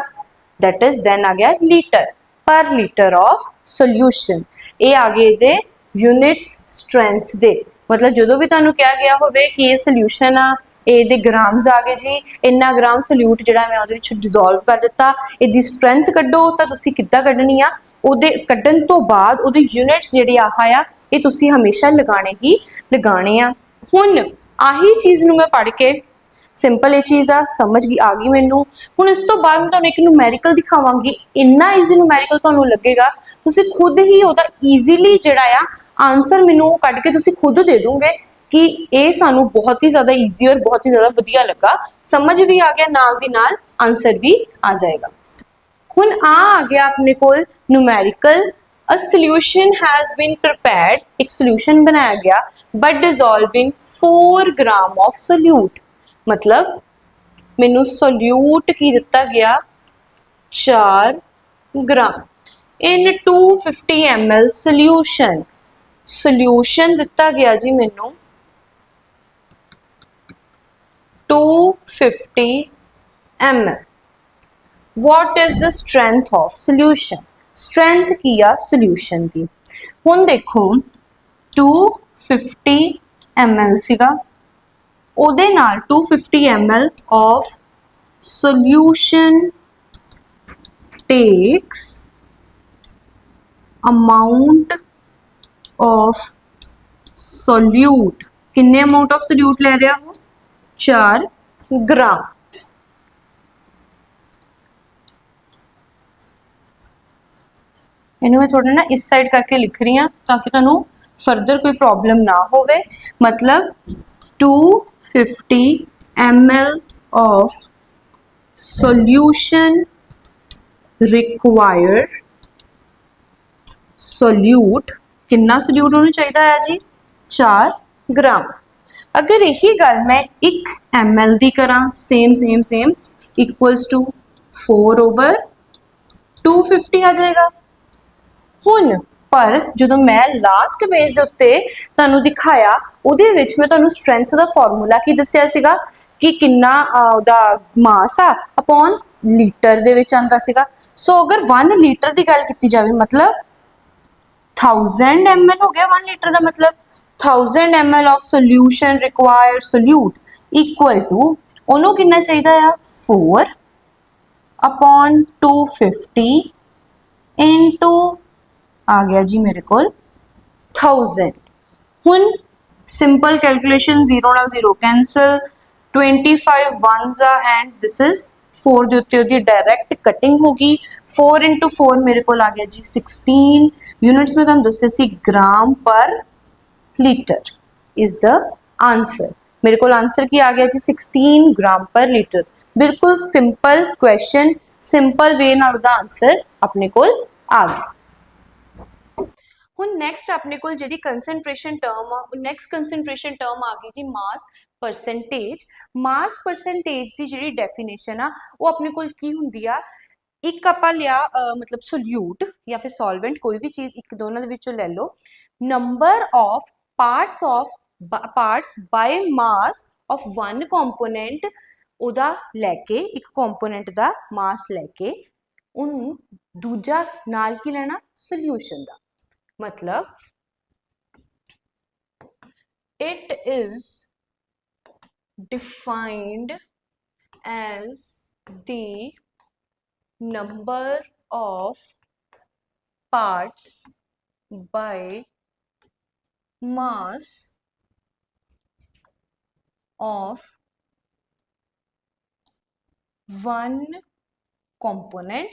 that is then आ गया लीटर, पर लीटर ऑफ सोल्यूशन। ये आ गए दे यूनिट्स स्ट्रेंथ दे, मतलब जो भी तुहानू कहा गया होवे कि ये सोल्यूशन आ ਇਹਦੇ ਗ੍ਰਾਮਸ ਆ ਗਏ ਜੀ, ਇੰਨਾ ਗ੍ਰਾਮ ਸੋਲਿਊਟ ਜਿਹੜਾ ਮੈਂ ਉਹਦੇ ਵਿੱਚ ਡਿਜ਼ੋਲਵ ਕਰ ਦਿੱਤਾ, ਇਹਦੀ ਸਟਰੈਂਥ ਕੱਢੋ। ਤਾਂ ਤੁਸੀਂ ਕਿੱਦਾਂ ਕੱਢਣੀ ਆ? ਉਹਦੇ ਕੱਢਣ ਤੋਂ ਬਾਅਦ ਉਹਦੇ ਯੂਨਿਟਸ ਜਿਹੜੇ ਆ ਇਹ ਤੁਸੀਂ ਹਮੇਸ਼ਾ ਲਗਾਣੇ ਹੀ ਲਗਾਣੇ ਆ। ਹੁਣ ਆਹੀ ਚੀਜ਼ ਨੂੰ ਮੈਂ ਪੜ੍ਹ ਕੇ, ਸਿੰਪਲ ਇਹ ਚੀਜ਼ ਆ ਸਮਝ ਆ ਗਈ ਮੈਨੂੰ। ਹੁਣ ਇਸ ਤੋਂ ਬਾਅਦ ਮੈਂ ਤੁਹਾਨੂੰ ਇੱਕ ਨੂਮੈਰੀਕਲ ਦਿਖਾਵਾਂਗੀ, ਇੰਨਾ ਈਜ਼ੀ ਨੂਮੈਰੀਕਲ ਤੁਹਾਨੂੰ ਲੱਗੇਗਾ, ਤੁਸੀਂ ਖੁਦ ਹੀ ਉਹਦਾ ਈਜ਼ੀਲੀ ਜਿਹੜਾ ਆ ਆਨਸਰ ਮੈਨੂੰ ਕੱਢ ਕੇ ਤੁਸੀਂ ਖੁਦ ਦੇ ਦੋਗੇ कि ये सानू बहुत ही ज़्यादा ईजी और बहुत ही ज़्यादा वधिया लगा, समझ भी आ गया, नाल दी नाल आंसर भी आ जाएगा। हुण आ गया अपने कोल numerical, a solution has been prepared, एक सॉल्यूशन बनाया गया but dissolving 4 gram of solute, मतलब मैनू सोल्यूट की दिता गया 4 gram in 250 ml solution, solution दिता गया जी मैनू 250 ml। What is the strength of solution? Strength की आ solution की। हुण देखो 250 ml सीगा, ओदे नाल 250 ml of solution takes amount of solute, किन्ने amount of solute ले रहा हो? 4 ग्राम। इन्हें मैं थोड़ा ना इस साइड करके लिख रही हूँ ताकि तुहानू फर्दर कोई प्रॉब्लम ना होवे। मतलब 250 ml of solution required, solute किन्ना solute होना चाहिए है जी? 4 ग्राम। अगर यही गल मैं 1 ml की करा, same same same equals to 4/250 आ जाएगा। हुण पर जो मैं लास्ट पेज के उत्ते तुहानू दिखाया उहदे विच मैं तुहानू स्ट्रेंथ का फॉर्मूला की दस्सिया सीगा कि किन्ना उहदा मास आ अपॉन लीटर दे विच आंदा सीगा। सो अगर 1 लीटर की गल की जाए मतलब 1000 ml हो गया 1 लीटर का, मतलब 1000 ml of solution required solute equal to ਉਹਨੂੰ ਕਿੰਨਾ ਚਾਹੀਦਾ ਆ 4 upon 250 into आ गया जी मेरे को 1000। हुन सिंपल कैलकुलेशन, 0 नाल 0 कैंसल, 25 ones आ एंड दिस इज 4 ਦੇ ਉੱਤੇ ਉਹਦੀ डायरेक्ट कटिंग होगी। 4 into 4 मेरे को आ गया जी 16 यूनिट्स में ਤੁਹਾਨੂੰ ਦੱਸਿਆ ਸੀ ग्राम per litre is the answer. मेरे को आंसर की आ गया जी 16 ग्राम पर लीटर। बिल्कुल सिंपल क्वेश्चन, सिंपल वे नाल दा आंसर अपने को आ गया। हुण नैक्सट अपने को जिहड़ी कंसनट्रेशन टर्म आ, नैक्सट कंसनट्रेशन टर्म आ गई जी मास परसेंटेज। मास परसेंटेज की जिहड़ी डेफिनेशन आ वो अपने को की हुंदी आ, एक आपां लिया मतलब सोल्यूट या फिर सॉल्वेंट, कोई भी चीज़ एक दोनों दे विचों ले लो, number of parts by mass of 1 component उदा लैके, एक कंपोनेंट दा मास लैके उन्होंने दूजा नाल की लेना सोल्यूशन दा, मतलब it is defined as the number of parts by mass of one component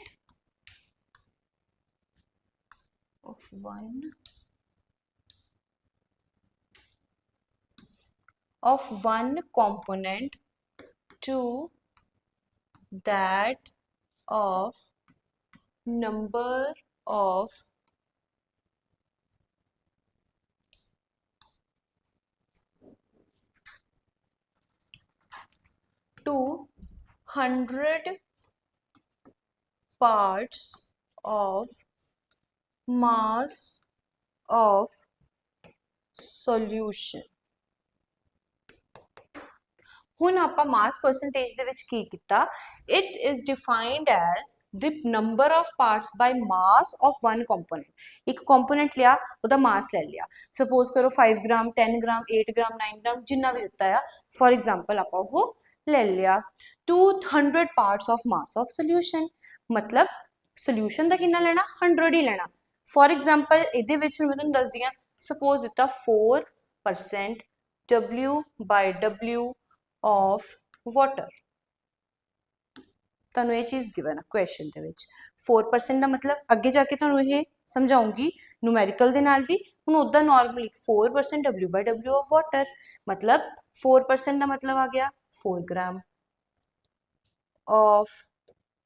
to that of number of 100 parts of mass of solution। ਹੁਣ ਆਪਾਂ ਮਾਸ ਪਰਸੈਂਟੇਜ ਦੇ ਵਿੱਚ ਕੀ ਕੀਤਾ, it is defined as the number of parts by mass of one component. ਇੱਕ ਕੰਪੋਨੈਂਟ ਲਿਆ, ਉਹਦਾ ਮਾਸ ਲੈ ਲਿਆ, ਸਪੋਜ਼ ਕਰੋ 5 ਗ੍ਰਾਮ 10 ਗ੍ਰਾਮ 8 ਗ੍ਰਾਮ 9 ਗ੍ਰਾਮ ਜਿੰਨਾ ਵੀ ਦਿੱਤਾ ਆ, ਫॉर एग्जांपल ਆਪਾਂ ਉਹ ਲੈ ਲਿਆ। 200 parts of mass of solution, ਮਤਲਬ ਸੋਲਿਊਸ਼ਨ ਦਾ ਕਿੰਨਾ ਲੈਣਾ, 100 ਹੀ ਲੈਣਾ। ਫॉर एग्जांपल ਇਹਦੇ ਵਿੱਚ ਮੈਂ ਤੁਹਾਨੂੰ ਦੱਸਦੀ ਹਾਂ, ਸਪੋਜ਼ ਦਿੱਤਾ 4% W/W of water। ਤੁਹਾਨੂੰ ਇਹ ਚੀਜ਼ ਗਿਵਨ ਆ ਕੁਐਸਚਨ ਦੇ ਵਿੱਚ। 4% ਦਾ ਮਤਲਬ ਅੱਗੇ ਜਾ ਕੇ ਤੁਹਾਨੂੰ ਇਹ ਸਮਝਾਉਂਗੀ ਨੂਮੈਰੀਕਲ ਦੇ ਨਾਲ ਵੀ। ਹੁਣ ਉੱਦਾਂ ਨਾਰਮਲੀ 4% W/W of water, ਮਤਲਬ 4% ਦਾ ਮਤਲਬ ਆ ਗਿਆ 4 ਗ੍ਰਾਮ of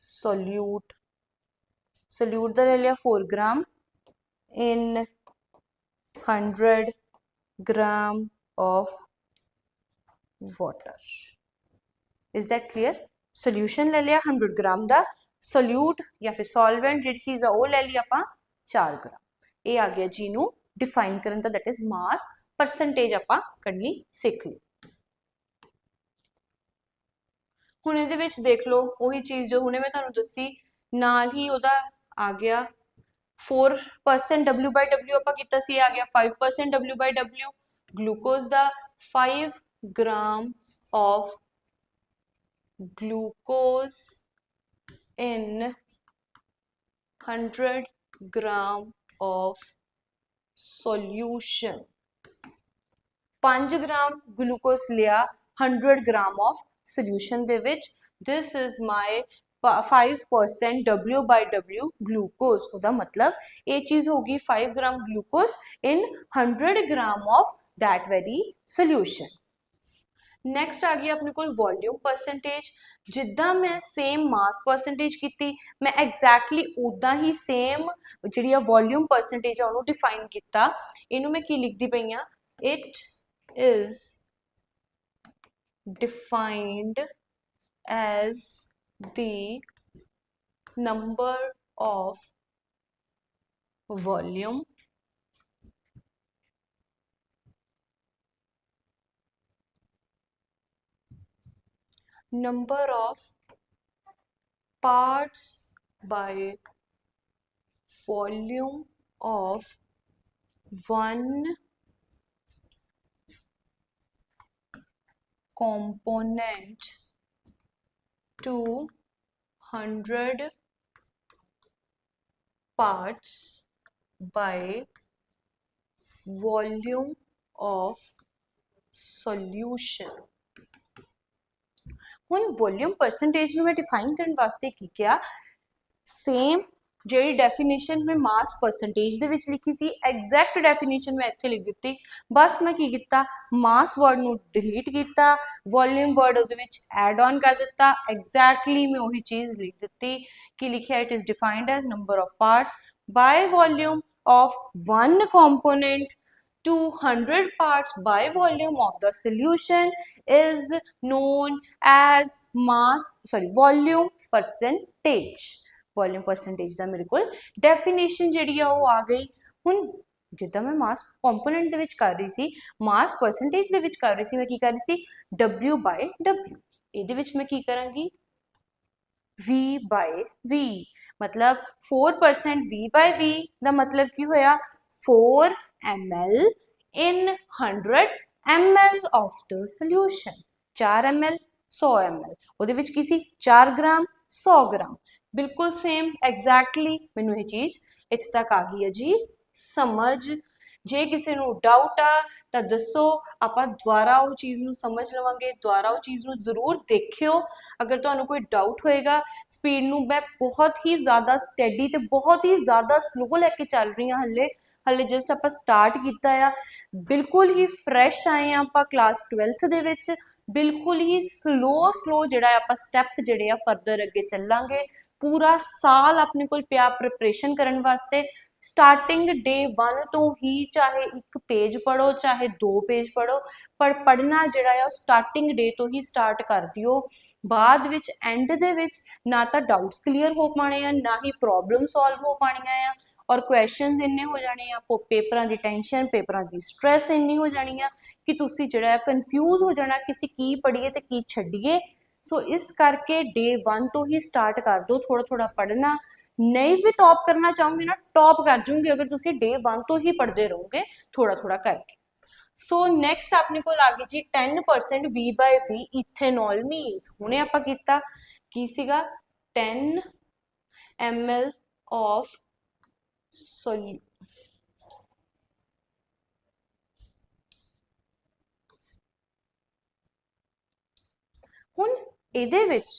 solute। solute ਦਾ ਲੈ ਲਿਆ 4 gram in 100 gram of water। is that clear? solution ले लिया 100 ग्राम दा, solute या फिर solvent जी चीज़ वो ले लिया ਆਪਾਂ 4 ग्राम। ये आ गया जी नू डिफाइन करन दा, that is mass percentage ਆਪਾਂ करनी सीख ली। ਹੁਣ ਇਹਦੇ ਵਿੱਚ ਦੇਖ ਲਓ ਉਹੀ ਚੀਜ਼ ਜੋ ਹੁਣੇ ਮੈਂ ਤੁਹਾਨੂੰ ਦੱਸੀ, ਨਾਲ ਹੀ ਉਹਦਾ ਆ ਗਿਆ 4% W/W ਆਪਾਂ ਕੀਤਾ ਸੀ, ਆ ਗਿਆ 5% W/W। Glucose the 5 gram of glucose in 100 gram of solution। 5 gram glucose लिया 100 gram of solution ਦੇ ਵਿੱਚ। this is my 5% W/W glucose। ਉਹਦਾ ਮਤਲਬ ਇਹ ਚੀਜ਼ ਹੋਗੀ 5 ग्राम glucose in 100 gram of that very solution। Next ਆ ਗਈ ਆਪਣੇ ਕੋਲ ਵੋਲਿਊਮ ਪਰਸੈਂਟੇਜ। ਜਿੱਦਾਂ ਮੈਂ ਸੇਮ ਮਾਸ ਪਰਸੈਂਟੇਜ ਕੀਤੀ, ਮੈਂ ਐਗਜ਼ੈਕਟਲੀ ਉਦਾਂ ਹੀ ਸੇਮ ਜਿਹੜੀ ਆ ਵੋਲਿਊਮ ਪਰਸੈਂਟੇਜ ਆ ਉਹਨੂੰ ਡਿਫਾਈਨ ਕੀਤਾ। ਇਹਨੂੰ ਮੈਂ ਕੀ ਲਿਖਦੀ ਪਈ ਆ, it is defined as the number of volume number of parts by volume of one component to 100 parts by volume of solution। ਹੁਣ ਵੋਲਿਊਮ ਪਰਸੈਂਟੇਜ ਨੂੰ ਮੈਂ ਡਿਫਾਈਨ ਕਰਨ ਵਾਸਤੇ ਕੀ ਕਿਹਾ, ਸੇਮ ਜਿਹੜੀ ਡੈਫੀਨੇਸ਼ਨ ਮੈਂ ਮਾਸ ਪਰਸੈਂਟੇਜ ਦੇ ਵਿੱਚ ਲਿਖੀ ਸੀ, ਐਗਜ਼ੈਕਟ ਡੈਫੀਨੇਸ਼ਨ ਮੈਂ ਇੱਥੇ ਲਿਖ ਦਿੱਤੀ। ਬਸ ਮੈਂ ਕੀ ਕੀਤਾ, ਮਾਸ ਵਰਡ ਨੂੰ ਡਿਲੀਟ ਕੀਤਾ, ਵੋਲਿਊਮ ਵਰਡ ਉਹਦੇ ਵਿੱਚ ਐਡ ਔਨ ਕਰ ਦਿੱਤਾ। ਐਗਜ਼ੈਕਟਲੀ ਮੈਂ ਉਹੀ ਚੀਜ਼ ਲਿਖ ਦਿੱਤੀ ਕਿ ਲਿਖਿਆ it is defined as number of parts ਬਾय volume of one component to 100 parts by volume of the solution is known as volume percentage। volume percentage ਦਾ ਮੇਰੇ ਕੋਲ definition ਜਿਹੜੀ ਆ ਉਹ ਆ ਗਈ। ਹੁਣ ਜਿੱਦਾਂ ਮੈਂ ਮਾਸ ਕੰਪੋਨੈਂਟ ਦੇ ਵਿੱਚ ਕਰ ਰਹੀ ਸੀ, ਮਾਸ ਪਰਸੈਂਟੇਜ ਦੇ ਵਿੱਚ ਕਰ ਰਹੀ ਸੀ, ਮੈਂ ਕੀ ਕਰ ਰਹੀ ਸੀ, W/W। ਇਹਦੇ ਵਿੱਚ ਮੈਂ ਕੀ ਕਰਾਂਗੀ, V/V। मतलब 4% V/V ਦਾ ਮਤਲਬ ਕੀ ਹੋਇਆ, 4 ml in 100 ml of the solution। 4 ml 100 ml ਉਹਦੇ ਵਿੱਚ ਕੀ ਸੀ, 4 ਗ੍ਰਾਮ 100 ਗ੍ਰਾਮ। ਬਿਲਕੁਲ ਸੇਮ ਐਗਜ਼ੈਕਟਲੀ ਮੈਨੂੰ ਇਹ ਚੀਜ਼ ਇੱਥੇ ਤੱਕ ਆ ਗਈ ਹੈ ਜੀ ਸਮਝ। ਜੇ ਕਿਸੇ ਨੂੰ ਡਾਊਟ ਆ ਤਾਂ ਦੱਸੋ, ਆਪਾਂ ਦੁਬਾਰਾ ਉਹ ਚੀਜ਼ ਨੂੰ ਸਮਝ ਲਵਾਂਗੇ, ਦੁਬਾਰਾ ਉਹ ਚੀਜ਼ ਨੂੰ ਜ਼ਰੂਰ ਦੇਖਿਓ। ਅਗਰ ਤੁਹਾਨੂੰ ਕੋਈ ਡਾਊਟ ਹੋਏਗਾ, ਸਪੀਡ ਨੂੰ ਮੈਂ ਬਹੁਤ ਹੀ ਜ਼ਿਆਦਾ ਸਟੈਡੀ ਤੇ ਬਹੁਤ ਹੀ ਜ਼ਿਆਦਾ ਸਲੋ ਲੈ ਕੇ ਚੱਲ ਰਹੀ ਹਾਂ। ਹਲੇ ਜਸਟ ਆਪਾਂ ਸਟਾਰਟ ਕੀਤਾ ਆ, ਬਿਲਕੁਲ ਹੀ ਫਰੈਸ਼ ਆਏ ਆ ਆਪਾਂ ਕਲਾਸ 12th ਦੇ ਵਿੱਚ। ਬਿਲਕੁਲ ਹੀ ਸਲੋ ਜਿਹੜਾ ਆਪਾਂ ਸਟੈਪ ਜਿਹੜੇ ਆ ਫਰਦਰ ਅੱਗੇ ਚੱਲਾਂਗੇ। ਪੂਰਾ ਸਾਲ ਆਪਣੇ ਕੋਲ ਪਿਆ ਪ੍ਰਿਪਰੇਸ਼ਨ ਕਰਨ ਵਾਸਤੇ। ਸਟਾਰਟਿੰਗ ਡੇ 1 ਤੋਂ ਹੀ ਚਾਹੇ 1 ਪੇਜ ਪੜ੍ਹੋ ਚਾਹੇ 2 ਪੇਜ ਪੜ੍ਹੋ, ਪਰ ਪੜ੍ਹਨਾ ਜਿਹੜਾ ਆ ਉਹ ਸਟਾਰਟਿੰਗ ਡੇ ਤੋਂ ਹੀ ਸਟਾਰਟ ਕਰ ਦਿਓ। बाद विच एंड दे विच ना तो डाउट्स क्लीयर हो पाने आ, ना ही प्रॉब्लम सॉल्व हो पानियां आ, और क्वेश्चनस इन्ने हो जाने आ, पेपरां दी टेंशन पेपरां दी स्ट्रैस इन्नी हो जानी आ कि तुसी जिहड़ा कन्फ्यूज हो जाना किसी की पढ़िए ते की छड्डिए। सो इस करके डे 1 तो ही स्टार्ट कर दो थोड़ा थोड़ा पढ़ना। नहीं भी टॉप करना चाहूँगी ना, टॉप कर जूंगी अगर तुसी डे 1 तो ही पढ़ते रहोगे थोड़ा थोड़ा करके। सो नैक्सट अपने को आ गई जी 10% V/V इथेनॉल मीन्स हुणे आपां कीता की सीगा 10 ml ऑफ सोल्यू हुण इहदे विच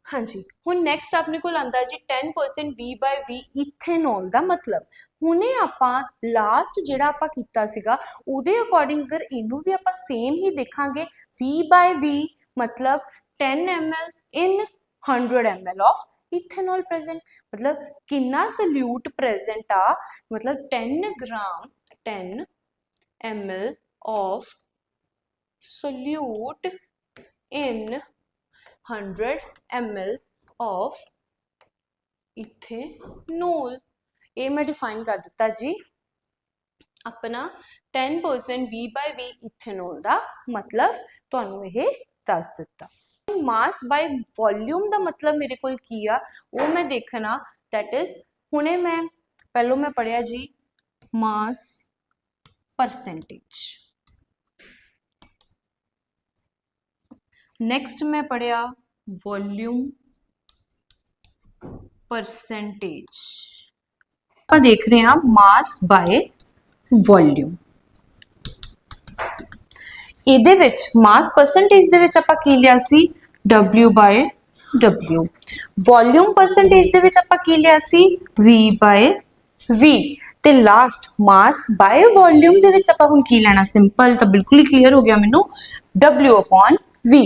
हाँ जी हुण नैक्सट अपने को आंदा जी 10% V/V इथेनॉल का मतलब हुणे आपां लास्ट जिहड़ा आपां कीता सीगा उहदे अकॉर्डिंग अगर इनू भी आपां सेम ही देखांगे V/V मतलब 10 ml in 100 ml of ethanol present मतलब कितना सल्यूट प्रेजेंट आ मतलब 10 ग्राम 10 ml of solute in 100 ml of ethanol. ये मैं डिफाइन कर दिता जी अपना 10% V/V इथेनॉल का मतलब तुहानू ये दस दिता। मास बाय वॉल्यूम का मतलब मेरे को की आ वो मैं देखना दैट इज हुणे मैं पहलों मैं पढ़िया जी मास परसेंटेज, नेक्स्ट मैं पढ़िया वॉल्यूम परसेंटेज, आप देख रहे हैं मास बाय वॉल्यूम। ਇਹਦੇ ਵਿੱਚ ਮਾਸ ਪਰਸੈਂਟੇਜ ਦੇ ਵਿੱਚ ਆਪਾਂ ਕੀ ਲਿਆ ਸੀ W/W, ਵੋਲਿਊਮ ਪਰਸੈਂਟੇਜ ਦੇ ਵਿੱਚ ਆਪਾਂ ਕੀ ਲਿਆ ਸੀ V/V ਤੇ ਲਾਸਟ ਮਾਸ ਬਾय ਵੋਲਿਊਮ ਦੇ ਵਿੱਚ ਆਪਾਂ ਹੁਣ ਕੀ ਲੈਣਾ ਸਿੰਪਲ ਤਾਂ ਬਿਲਕੁਲ ਹੀ ਕਲੀਅਰ ਹੋ ਗਿਆ ਮੈਨੂੰ W/V।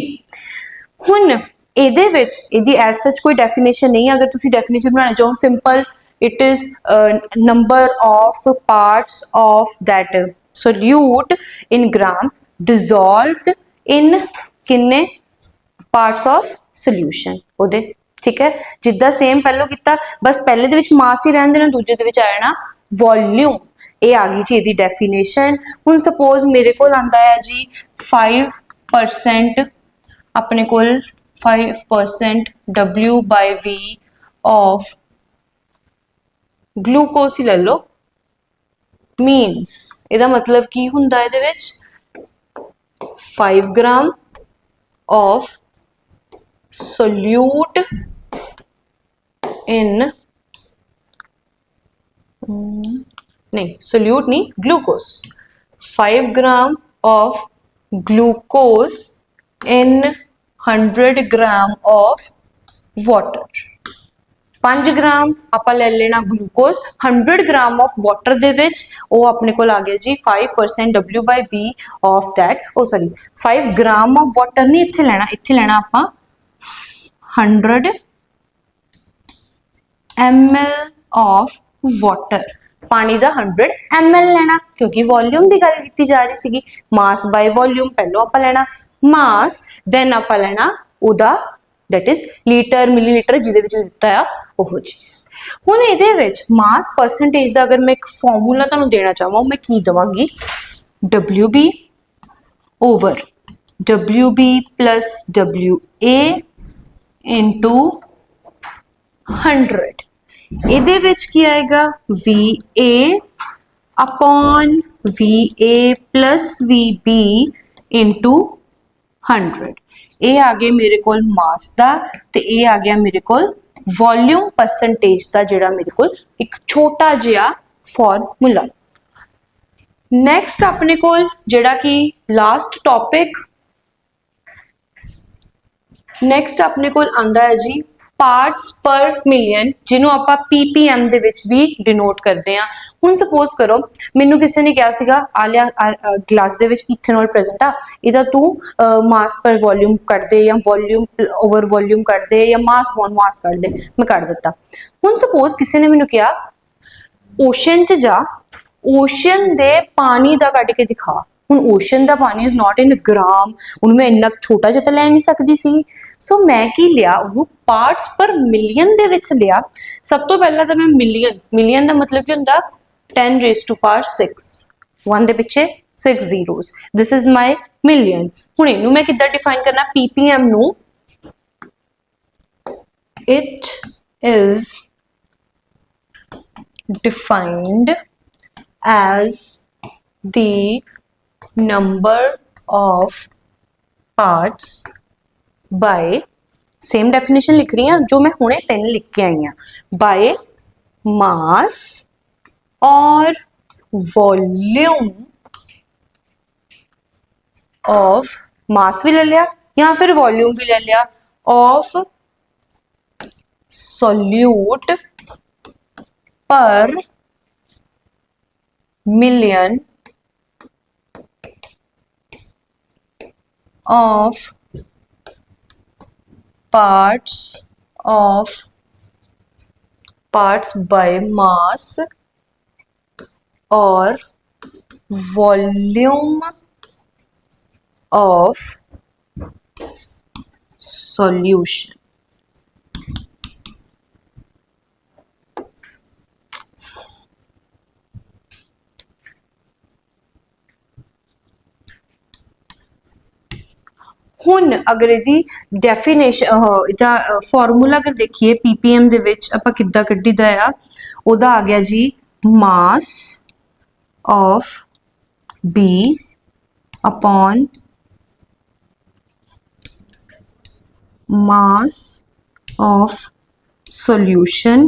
ਹੁਣ ਇਹਦੇ ਵਿੱਚ ਇਹਦੀ ਐਸ ਸੱਚ ਕੋਈ ਡੈਫੀਨੇਸ਼ਨ ਨਹੀਂ ਅਗਰ ਤੁਸੀਂ ਡੈਫੀਨੇਸ਼ਨ ਬਣਾਉਣਾ ਚਾਹੋ simple it is number of parts of that solute in gram dissolved in किन्ने parts of solution ਉਹਦੇ ठीक है जिद्दां सेम पहलो किता बस पहले दे विच मास ही रहन देना दूजे दे विच आ जाना वॉल्यूम। ये आ गई जी ਇਹਦੀ डेफिनेशन। हुण सपोज मेरे कोल आंदा है जी 5% अपने कोल 5% W/V of ग्लूकोज ही ले लो मीनस ਇਹਦਾ मतलब की हुंदा ਇਹਦੇ ਵਿੱਚ 5 ग्राम of solute in नहीं solute नहीं glucose 5 gram of glucose in 100 gram of water। 5 ग्राम ਆਪਾਂ ਲੈ ਲੈਣਾ ग्लूकोज 100 ग्राम ऑफ वाटर ਦੇ ਵਿੱਚ ਉਹ ਆਪਣੇ ਕੋਲ ਆ ਗਿਆ ਜੀ 5% W/V of that oh sorry 5 gram of water नहीं ਇੱਥੇ ਲੈਣਾ ਆਪਾਂ 100 ml of water पानी ਦਾ 100 ml ਲੈਣਾ क्योंकि वॉल्यूम ਦੀ ਗੱਲ ਕੀਤੀ ਜਾ ਰਹੀ ਸੀਗੀ मास बाय वॉल्यूम ਪਹਿਲਾਂ ਆਪਾਂ ਲੈਣਾ मास then ਆਪਾਂ ਲੈਣਾ ਉਹਦਾ that is लीटर मिलीलीटर जिहदे विच दिता है ਉਹ चीज़। हुण इहदे विच मास परसेंटेज का अगर मैं एक फॉर्मूला तुहानूं देना चाहां मैं की Devangi WB over WB plus WA into 100 इहदे विच की आएगा VA upon VA plus VB into 100। ये आ गया मेरे को मास का ते ये आ गया मेरे को वॉल्यूम परसेंटेज का जिहड़ा मेरे को एक छोटा जिहा फॉर्मूला। नैक्सट अपने को जिहड़ा कि लास्ट टॉपिक नैक्सट अपने को आंदा है जी पार्ट्स पर मिलियन जिन्हों आपां PPM दे विच भी डिनोट करते हैं। हुण सपोज करो मैनू किसी ने कहा सीगा आ लिया ग्लास दे विच इथेनॉल प्रेजेंट आ इहदा तू मास पर वॉल्यूम कर दे या वॉल्यूम ओवर वॉल्यूम कर दे या मास अपॉन मास कर दे मैं कर दिता। हुण सपोज किसी ने मैनू कहा ओशन च जा ओशन दे पानी दा कट के दिखा ਹੁਣ ਓਸ਼ਨ ਦਾ ਪਾਣੀ ਇਜ਼ ਨਾਟ ਇਨ ਗ੍ਰਾਮ, ਉਹਨੂੰ ਮੈਂ ਇੰਨਾ ਛੋਟਾ ਜਿਹਾ ਤਾਂ ਲੈ ਨਹੀਂ ਸਕਦੀ ਸੀ। ਸੋ ਮੈਂ ਕੀ ਲਿਆ, ਉਹਨੂੰ ਪਾਰਟਸ ਪਰ ਮਿਲੀਅਨ ਦੇ ਵਿੱਚ ਲਿਆ। ਸਭ ਤੋਂ ਪਹਿਲਾਂ ਤਾਂ ਮੈਂ ਮਿਲੀਅਨ ਦਾ ਮਤਲਬ ਕੀ ਹੁੰਦਾ 10 raised to power 6, 1 ਦੇ ਪਿੱਛੇ 6 zeros, this is my million। ਹੁਣ ਇਹਨੂੰ ਮੈਂ ਕਿੱਦਾਂ ਡਿਫਾਈਨ ਕਰਨਾ, ppm ਨੂੰ it is defined as the number of parts by, same definition लिख रही हूँ जो मैं हुणे 10 लिख के आई हूँ, by mass और वॉल्यूम ऑफ, मास भी ले लिया या फिर वॉल्यूम भी ले लिया, ऑफ सोल्यूट पर million of parts by mass और volume of solution। ਹੁਣ अगर ਇਹਦੀ ਡੈਫੀਨੇਸ਼ਨ ਇਹਦਾ ਫਾਰਮੂਲਾ अगर देखिए ppm ਦੇ ਵਿੱਚ ਆਪਾਂ ਕਿੱਦਾਂ ਕੱਢੀਦਾ ਆ, ਉਹਦਾ ਆ ਗਿਆ ਜੀ mass of B upon mass of solution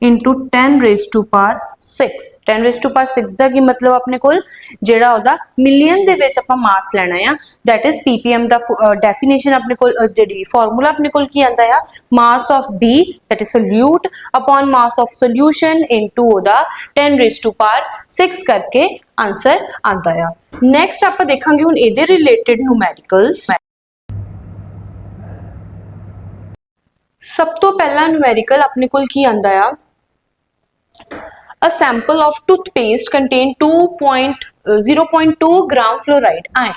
into 10 raised to power 6। 10 raised to power 6 ਦਾ ਕੀ ਮਤਲਬ, ਆਪਣੇ ਕੋਲ ਜਿਹੜਾ ਉਹਦਾ ਮਿਲੀਅਨ ਦੇ ਵਿੱਚ ਆਪਾਂ ਮਾਸ ਲੈਣਾ ਆ, that is ppm the definition ਆਪਣੇ ਕੋਲ, ਜਿਹੜੀ ਫਾਰਮੂਲਾ ਆਪਣੇ ਕੋਲ ਕੀ ਆਂਦਾ ਆ, mass of B that is solute upon mass of solution into ਉਹਦਾ 10 raised to power 6 ਕਰਕੇ ਆਨਸਰ ਆਂਦਾ ਆ। ਨੈਕਸਟ ਆਪਾਂ ਦੇਖਾਂਗੇ ਹੁਣ ਇਹਦੇ ਰਿਲੇਟਡ ਨੂਮੈਰੀਕਲਸ। ਸਭ ਤੋਂ ਪਹਿਲਾ ਨੂਮੈਰੀਕਲ ਆਪਣੇ ਕੋਲ ਕੀ ਆਂਦਾ ਆ, a sample of toothpaste contain 0.2 gram fluoride ion।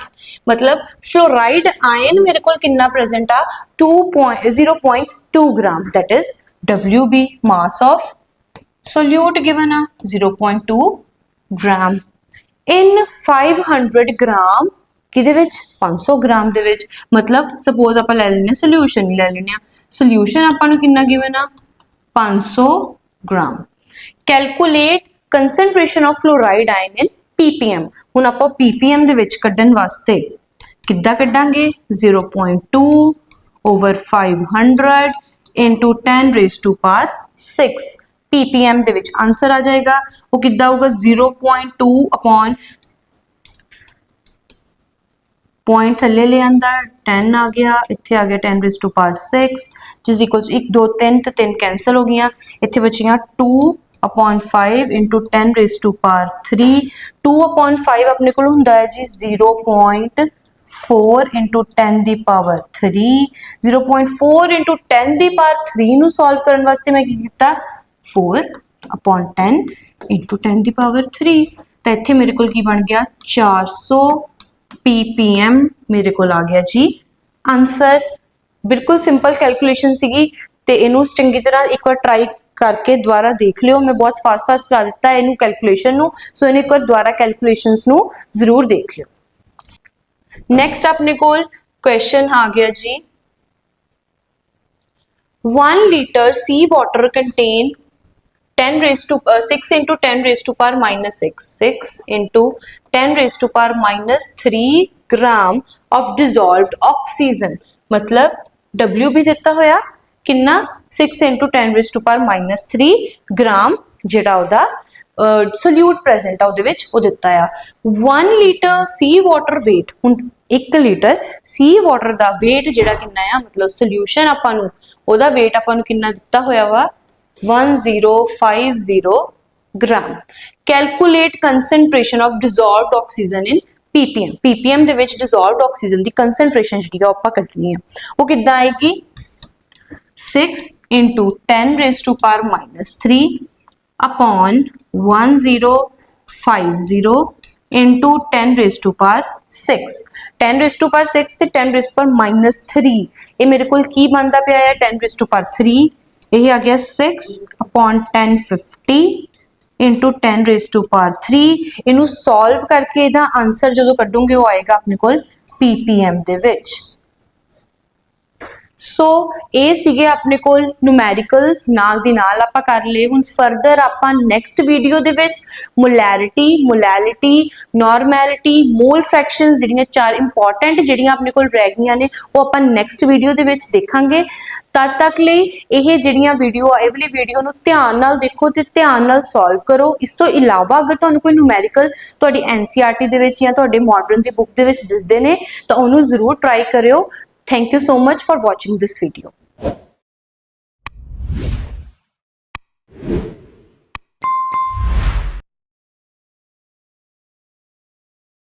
मतलब fluoride ion मेरे को कितना present uh 0.2 gram, that is WB, mass of solute given uh 0.2 gram in 500 gram किदे विच 500 ग्राम दे विच। मतलब सपोज आप ले लेने सोल्यूशन ही ले लेने, सोल्यूशन आपां कितना गिवन आ 500 ग्राम। Calculate concentration of fluoride ion in ppm। हुण आपां ppm दे विच कड्ढण वास्ते किद्दां कड्डांगे 0.2 over 500 into 10 raised to power 6 ppm दे विच आंसर आ जाएगा। वो किद्दां होगा 0.2 अपॉन पॉइंट थले ले आंदा 10 आ गया, इत्थे आ गया 10 raised to power 6 जिस इक्वल्स 1 2 3 तो 3 कैंसल हो गया, इत्थे बचियां 2 upon 5 into 10 raised to power 3। 2 upon 5 अपने को हुंदा है जी 0.4 into 10 the power 3। 0.4 into 10 the power 3 नु सॉल्व करने वास्ते मैं की कीता 4 upon 10 into 10 दी पावर 3, तो इत्थे मेरे को की बन गया 400 ppm मेरे को आ गया जी आंसर। बिल्कुल सिंपल कैलकुलेशन सीगी, ते इनू चंगी तरह एक बार ट्राई करके दोबारा देख लियो। मैं बहुत फास्ट करा दिता है इनू कैलकुलेशन नू, सो इन्हें एक बार दोबारा कैलकुलेशंस नू जरूर देख लियो। नेक्स्ट अपने को क्वेश्चन आ गया जी 1 liter sea water contain 10 raised to 6 into 10 raised to power minus 6 into 10 raised to power minus 3 gram of dissolved oxygen। मतलब W भी दिता होया किन्ना 6 into 10 raised to power minus 3 gram जेड़ा उदा सोल्यूट प्रेजेंट आ उदे विच ओ दिता है। 1 लीटर सी वाटर वेट, हुण 1 लीटर सी वाटर दा वेट जेड़ा किन्ना आ, मतलब सोल्यूशन आपां नू ओदा वेट आपां नू किन्ना दिता होया वा 1050 gram. Calculate concentration of dissolved oxygen in ppm। ppm ਦੇ ਵਿੱਚ डिसॉल्व्ड ऑक्सीजन ਦੀ ਕੰਸੰਟ੍ਰੇਸ਼ਨ ਜਿਹੜੀ ਆਪਾਂ ਕੱਢਣੀ ਹੈ, ਉਹ ਕਿੱਦਾਂ ਆਏਗੀ 6 into 10 raised to power minus 3 upon 1050 into 10 raised to power 6 10 raised to power 6 ਤੇ 10 raised to power -3 ਇਹ ਮੇਰੇ ਕੋਲ ਕੀ ਬਣਦਾ ਪਿਆ ਹੈ 10 raised to power 3 ਇਹ ਆ ਗਿਆ 6 upon 10 50 into 10 raised to power 3 ਇਹਨੂੰ ਸੋਲਵ ਕਰਕੇ ਇਹਦਾ ਆਨਸਰ ਜਦੋਂ ਕੱਢੂਗੇ ਉਹ ਆਏਗਾ ਆਪਣੇ ਕੋਲ ppm ਦੇ ਵਿੱਚ ਸੋ ਇਹ ਸੀਗੇ ਆਪਣੇ ਕੋਲ ਨੂਮੈਰੀਕਲਸ ਨਾਲ ਦੀ ਨਾਲ ਆਪਾਂ ਕਰ ਲਏ ਹੁਣ ਫਰਦਰ ਆਪਾਂ ਨੈਕਸਟ ਵੀਡੀਓ ਦੇ ਵਿੱਚ ਮੋਲੈਰਿਟੀ ਮੋਲੈਲਿਟੀ ਨਾਰਮੈਲਿਟੀ ਮੋਲ ਫ੍ਰੈਕਸ਼ਨਸ ਜਿਹੜੀਆਂ ਚਾਰ ਇੰਪੋਰਟੈਂਟ ਜਿਹੜੀਆਂ ਆਪਣੇ ਕੋਲ ਰਹਿ ਗਈਆਂ ਨੇ ਉਹ ਆਪਾਂ ਨੈਕਸਟ ਵੀਡੀਓ ਦੇ ਵਿੱਚ ਦੇਖਾਂਗੇ ਤਦ ਤੱਕ ਲਈ ਇਹ ਜਿਹੜੀਆਂ ਵੀਡੀਓ ਇਹ ਵਾਲੀ ਵੀਡੀਓ ਨੂੰ ਧਿਆਨ ਨਾਲ ਦੇਖੋ ਤੇ ਧਿਆਨ ਨਾਲ ਸੋਲਵ ਕਰੋ ਇਸ ਤੋਂ ਇਲਾਵਾ ਅਗਰ ਤੁਹਾਨੂੰ ਕੋਈ ਨੂਮੈਰੀਕਲ ਤੁਹਾਡੀ NCERT ਦੇ ਵਿੱਚ ਜਾਂ ਤੁਹਾਡੇ ਮਾਡਰਨ ਦੀ ਬੁੱਕ ਦੇ ਵਿੱਚ ਦਿਸਦੇ ਨੇ ਤਾਂ ਉਹਨੂੰ ਜ਼ਰੂਰ ਟਰਾਈ ਕਰਿਓ Thank you so much for watching this video.